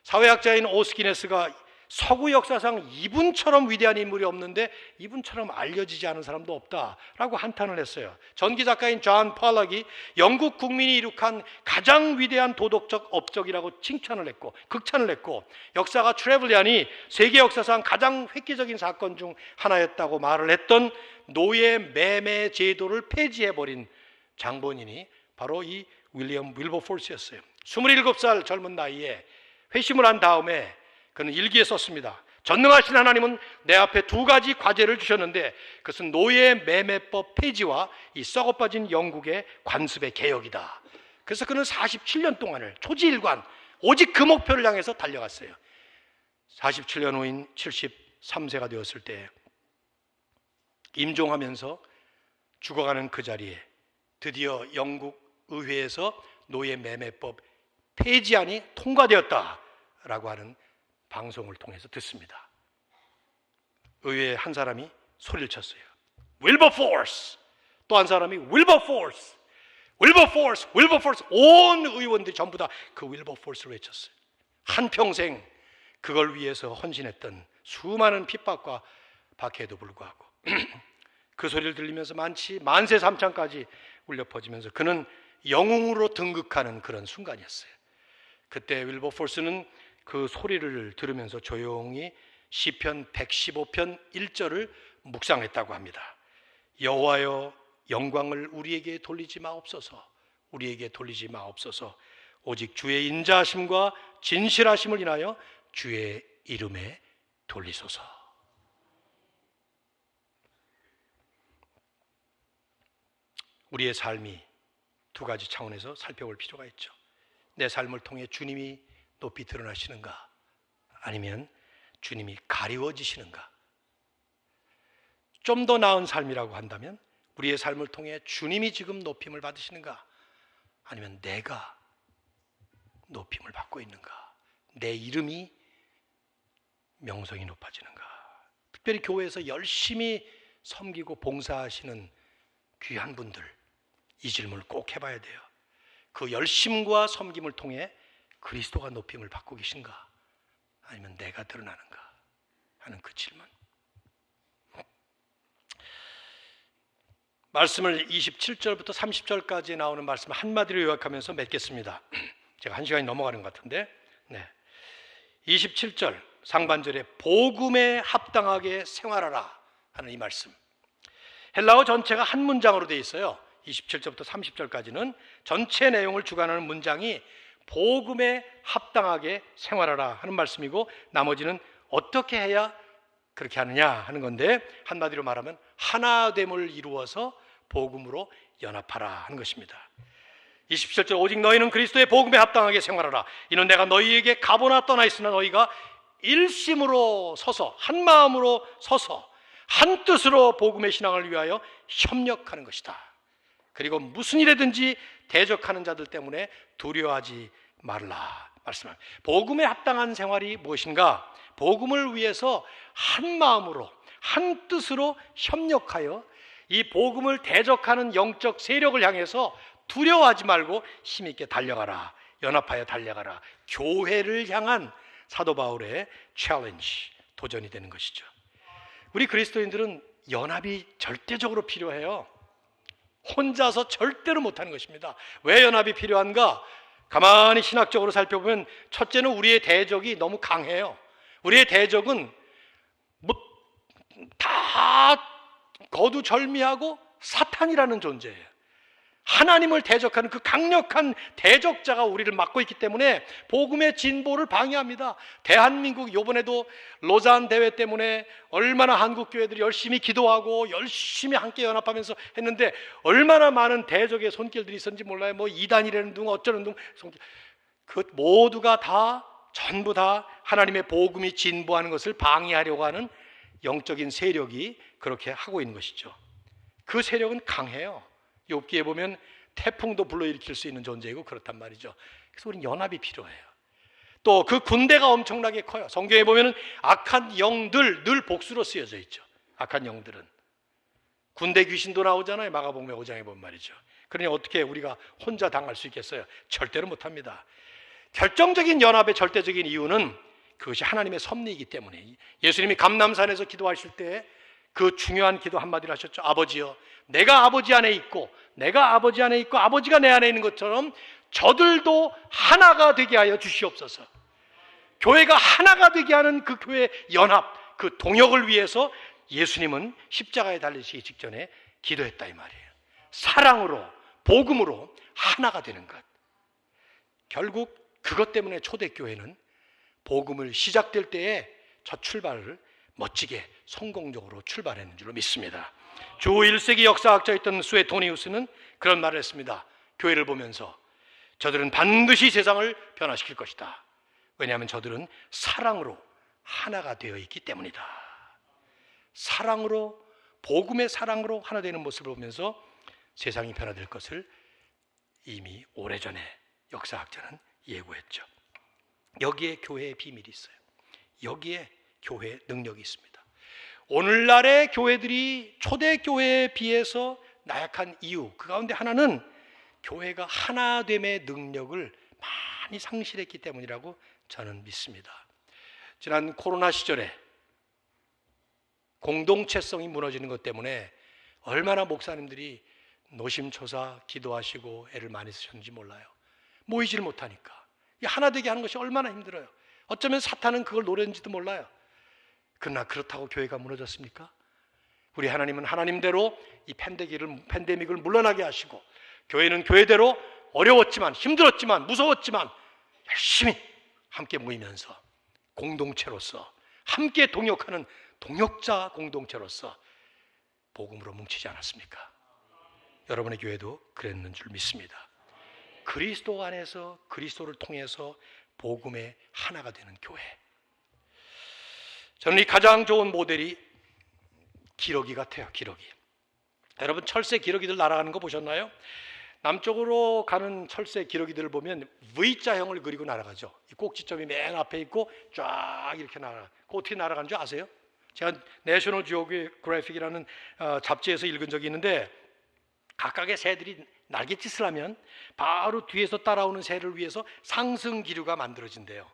사회학자인 오스키네스가 서구 역사상 이분처럼 위대한 인물이 없는데 이분처럼 알려지지 않은 사람도 없다라고 한탄을 했어요. 전기작가인 존 폴락이 영국 국민이 이룩한 가장 위대한 도덕적 업적이라고 칭찬을 했고 극찬을 했고, 역사가 트레블리안이 세계 역사상 가장 획기적인 사건 중 하나였다고 말을 했던 노예 매매 제도를 폐지해버린 장본인이 바로 이 윌리엄 윌버포스였어요. 27살 젊은 나이에 회심을 한 다음에 그는 일기에 썼습니다. 전능하신 하나님은 내 앞에 두 가지 과제를 주셨는데 그것은 노예 매매법 폐지와 이 썩어빠진 영국의 관습의 개혁이다. 그래서 그는 47년 동안을 초지일관 오직 그 목표를 향해서 달려갔어요. 47년 후인 73세가 되었을 때 임종하면서 죽어가는 그 자리에 드디어 영국 의회에서 노예 매매법 폐지안이 통과되었다라고 하는 방송을 통해서 듣습니다. 의회에 한 사람이 소리를 쳤어요. 윌버포스! 또 한 사람이 윌버포스! 윌버포스! 윌버포스! 온 의원들이 전부 다 그 윌버포스를 외쳤어요. 한평생 그걸 위해서 헌신했던 수많은 핍박과 박해에도 불구하고 그 소리를 들리면서 만세 삼창까지 울려 퍼지면서 그는 영웅으로 등극하는 그런 순간이었어요. 그때 윌버포스는 그 소리를 들으면서 조용히 시편 115편 1절을 묵상했다고 합니다. 여호와여 영광을 우리에게 돌리지 마옵소서. 우리에게 돌리지 마옵소서. 오직 주의 인자하심과 진실하심을 인하여 주의 이름에 돌리소서. 우리의 삶이 두 가지 차원에서 살펴볼 필요가 있죠. 내 삶을 통해 주님이 높이 드러나시는가? 아니면 주님이 가리워지시는가? 좀 더 나은 삶이라고 한다면 우리의 삶을 통해 주님이 지금 높임을 받으시는가? 아니면 내가 높임을 받고 있는가? 내 이름이 명성이 높아지는가? 특별히 교회에서 열심히 섬기고 봉사하시는 귀한 분들, 이 질문을 꼭 해봐야 돼요. 그 열심과 섬김을 통해 그리스도가 높임을 받고 계신가? 아니면 내가 드러나는가? 하는 그 질문. 말씀을 27절부터 30절까지 나오는 말씀을 한마디로 요약하면서 맺겠습니다. 제가 한 시간이 넘어가는 것 같은데 27절 상반절에 복음에 합당하게 생활하라 하는 이 말씀. 헬라어 전체가 한 문장으로 되어 있어요. 27절부터 30절까지는 전체 내용을 주관하는 문장이 복음에 합당하게 생활하라 하는 말씀이고, 나머지는 어떻게 해야 그렇게 하느냐 하는 건데, 한마디로 말하면 하나됨을 이루어서 복음으로 연합하라 하는 것입니다. 27절 오직 너희는 그리스도의 복음에 합당하게 생활하라. 이는 내가 너희에게 가보나 떠나 있으나 너희가 일심으로 서서 한 마음으로 서서 한 뜻으로 복음의 신앙을 위하여 협력하는 것이다. 그리고 무슨 일에든지 대적하는 자들 때문에 두려워하지 말라 말씀합니다. 복음에 합당한 생활이 무엇인가? 복음을 위해서 한 마음으로 한 뜻으로 협력하여 이 복음을 대적하는 영적 세력을 향해서 두려워하지 말고 힘있게 달려가라. 연합하여 달려가라. 교회를 향한 사도 바울의 챌린지, 도전이 되는 것이죠. 우리 그리스도인들은 연합이 절대적으로 필요해요. 혼자서 절대로 못하는 것입니다. 왜 연합이 필요한가? 가만히 신학적으로 살펴보면 첫째는 우리의 대적이 너무 강해요. 우리의 대적은 다 거두절미하고 사탄이라는 존재예요. 하나님을 대적하는 그 강력한 대적자가 우리를 막고 있기 때문에 복음의 진보를 방해합니다. 대한민국 이번에도 로잔 대회 때문에 얼마나 한국 교회들이 열심히 기도하고 열심히 함께 연합하면서 했는데 얼마나 많은 대적의 손길들이 있었는지 몰라요. 뭐 이단이라는 둥 어쩌는 둥 손길, 그 모두가 다 전부 다 하나님의 복음이 진보하는 것을 방해하려고 하는 영적인 세력이 그렇게 하고 있는 것이죠. 그 세력은 강해요. 욥기에 보면 태풍도 불러일으킬 수 있는 존재이고 그렇단 말이죠. 그래서 우리는 연합이 필요해요. 또 그 군대가 엄청나게 커요. 성경에 보면은 악한 영들 늘 복수로 쓰여져 있죠. 악한 영들은 군대 귀신도 나오잖아요. 마가복음 5장에 보면 말이죠. 그러니 어떻게 우리가 혼자 당할 수 있겠어요? 절대로 못합니다. 결정적인 연합의 절대적인 이유는 그것이 하나님의 섭리이기 때문에 예수님이 감람산에서 기도하실 때 그 중요한 기도 한마디를 하셨죠. 아버지여, 내가 아버지 안에 있고 내가 아버지 안에 있고 아버지가 내 안에 있는 것처럼 저들도 하나가 되게 하여 주시옵소서. 교회가 하나가 되게 하는 그 교회 연합, 그 동역을 위해서 예수님은 십자가에 달리시기 직전에 기도했다 이 말이에요. 사랑으로, 복음으로 하나가 되는 것. 결국 그것 때문에 초대교회는 복음을 시작될 때에 첫 출발을 멋지게 성공적으로 출발했는 줄로 믿습니다. 주 1세기 역사학자였던 수에토니우스는 그런 말을 했습니다. 교회를 보면서 저들은 반드시 세상을 변화시킬 것이다. 왜냐하면 저들은 사랑으로 하나가 되어 있기 때문이다. 사랑으로, 복음의 사랑으로 하나 되는 모습을 보면서 세상이 변화될 것을 이미 오래전에 역사학자는 예고했죠. 여기에 교회의 비밀이 있어요. 여기에 교회의 능력이 있습니다. 오늘날의 교회들이 초대교회에 비해서 나약한 이유, 그 가운데 하나는 교회가 하나됨의 능력을 많이 상실했기 때문이라고 저는 믿습니다. 지난 코로나 시절에 공동체성이 무너지는 것 때문에 얼마나 목사님들이 노심초사 기도하시고 애를 많이 쓰셨는지 몰라요. 모이질 못하니까. 하나 되게 하는 것이 얼마나 힘들어요. 어쩌면 사탄은 그걸 노렸는지도 몰라요. 그러나 그렇다고 교회가 무너졌습니까? 우리 하나님은 하나님대로 이 팬데믹을 물러나게 하시고, 교회는 교회대로 어려웠지만 힘들었지만 무서웠지만 열심히 함께 모이면서 공동체로서 함께 동역하는 동역자 공동체로서 복음으로 뭉치지 않았습니까? 여러분의 교회도 그랬는 줄 믿습니다. 그리스도 안에서, 그리스도를 통해서 복음의 하나가 되는 교회. 저는 이 가장 좋은 모델이 기러기 같아요. 기러기. 여러분 철새 기러기들 날아가는 거 보셨나요? 남쪽으로 가는 철새 기러기들을 보면 V자형을 그리고 날아가죠. 이 꼭지점이 맨 앞에 있고 쫙 이렇게 날아가. 그 어떻게 날아가는 줄 아세요? 제가 내셔널 지오그래픽이라는 잡지에서 읽은 적이 있는데, 각각의 새들이 날갯짓을 하면 바로 뒤에서 따라오는 새를 위해서 상승 기류가 만들어진대요.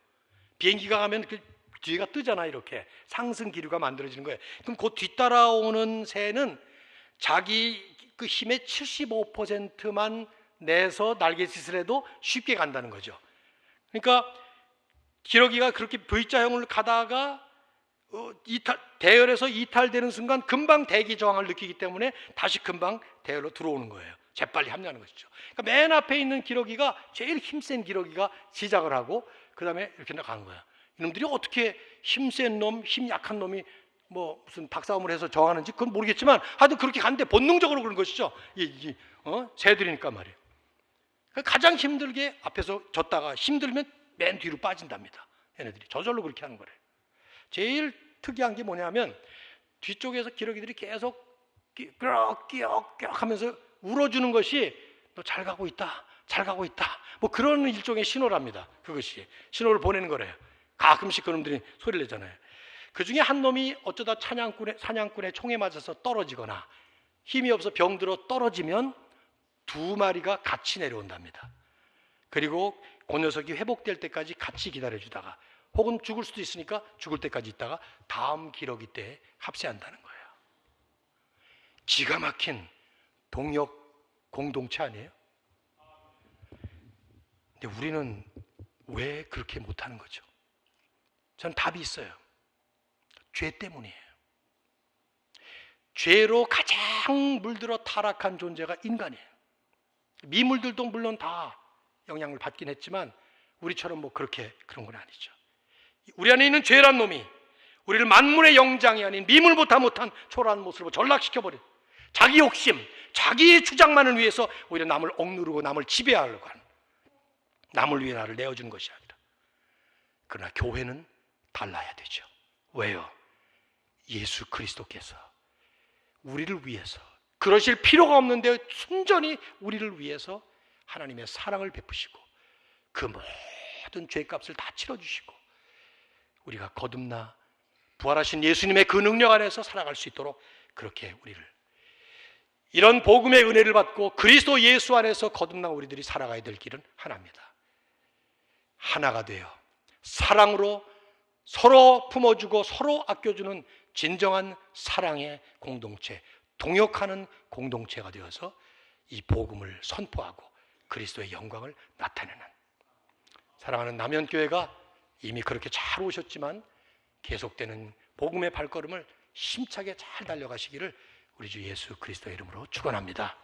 비행기가 가면 그 뒤가 뜨잖아. 이렇게 상승 기류가 만들어지는 거예요. 그럼 그 뒤따라오는 새는 자기 그 힘의 75%만 내서 날갯짓을 해도 쉽게 간다는 거죠. 그러니까 기러기가 그렇게 V자형을 가다가 대열에서 이탈되는 순간 금방 대기 저항을 느끼기 때문에 다시 금방 대열로 들어오는 거예요. 재빨리 합류하는 것이죠. 그러니까 맨 앞에 있는 기러기가, 제일 힘센 기러기가 시작을 하고 그 다음에 이렇게 나가는 거야. 이놈들이 어떻게 힘센 놈, 힘 약한 놈이 뭐 무슨 닭싸움을 해서 저항하는지 그건 모르겠지만 하여튼 그렇게 가는데 본능적으로 그런 것이죠. 새들이니까 말이에요. 가장 힘들게 앞에서 졌다가 힘들면 맨 뒤로 빠진답니다. 얘네들이 저절로 그렇게 하는 거래요. 제일 특이한 게 뭐냐면 뒤쪽에서 기러기들이 계속 끼역끼역 하면서 울어주는 것이 너 잘 가고 있다, 잘 가고 있다, 뭐 그런 일종의 신호랍니다. 그것이 신호를 보내는 거래요. 가끔씩 그놈들이 소리를 내잖아요. 그 중에 한 놈이 어쩌다 사냥꾼의 총에 맞아서 떨어지거나 힘이 없어 병들어 떨어지면 두 마리가 같이 내려온답니다. 그리고 그 녀석이 회복될 때까지 같이 기다려주다가 혹은 죽을 수도 있으니까 죽을 때까지 있다가 다음 기러기 때 합세한다는 거예요. 기가 막힌 동역 공동체 아니에요? 근데 우리는 왜 그렇게 못하는 거죠? 저는 답이 있어요. 죄 때문이에요. 죄로 가장 물들어 타락한 존재가 인간이에요. 미물들도 물론 다 영향을 받긴 했지만 우리처럼 뭐 그렇게 그런 건 아니죠. 우리 안에 있는 죄란 놈이 우리를 만물의 영장이 아닌 미물보다 못한 초라한 모습으로 전락시켜버린, 자기 욕심, 자기의 주장만을 위해서 오히려 남을 억누르고 남을 지배하려고 하는, 남을 위해 나를 내어준 것이 아니라. 그러나 교회는 달라야 되죠. 왜요? 예수 그리스도께서 우리를 위해서 그러실 필요가 없는데 순전히 우리를 위해서 하나님의 사랑을 베푸시고 그 모든 죄값을 다 치러주시고 우리가 거듭나 부활하신 예수님의 그 능력 안에서 살아갈 수 있도록 그렇게 우리를 이런 복음의 은혜를 받고 그리스도 예수 안에서 거듭난 우리들이 살아가야 될 길은 하나입니다. 하나가 되어 사랑으로 서로 품어주고 서로 아껴주는 진정한 사랑의 공동체, 동역하는 공동체가 되어서 이 복음을 선포하고 그리스도의 영광을 나타내는, 사랑하는 남현교회가 이미 그렇게 잘 오셨지만 계속되는 복음의 발걸음을 힘차게 잘 달려가시기를 우리 주 예수 그리스도의 이름으로 축원합니다.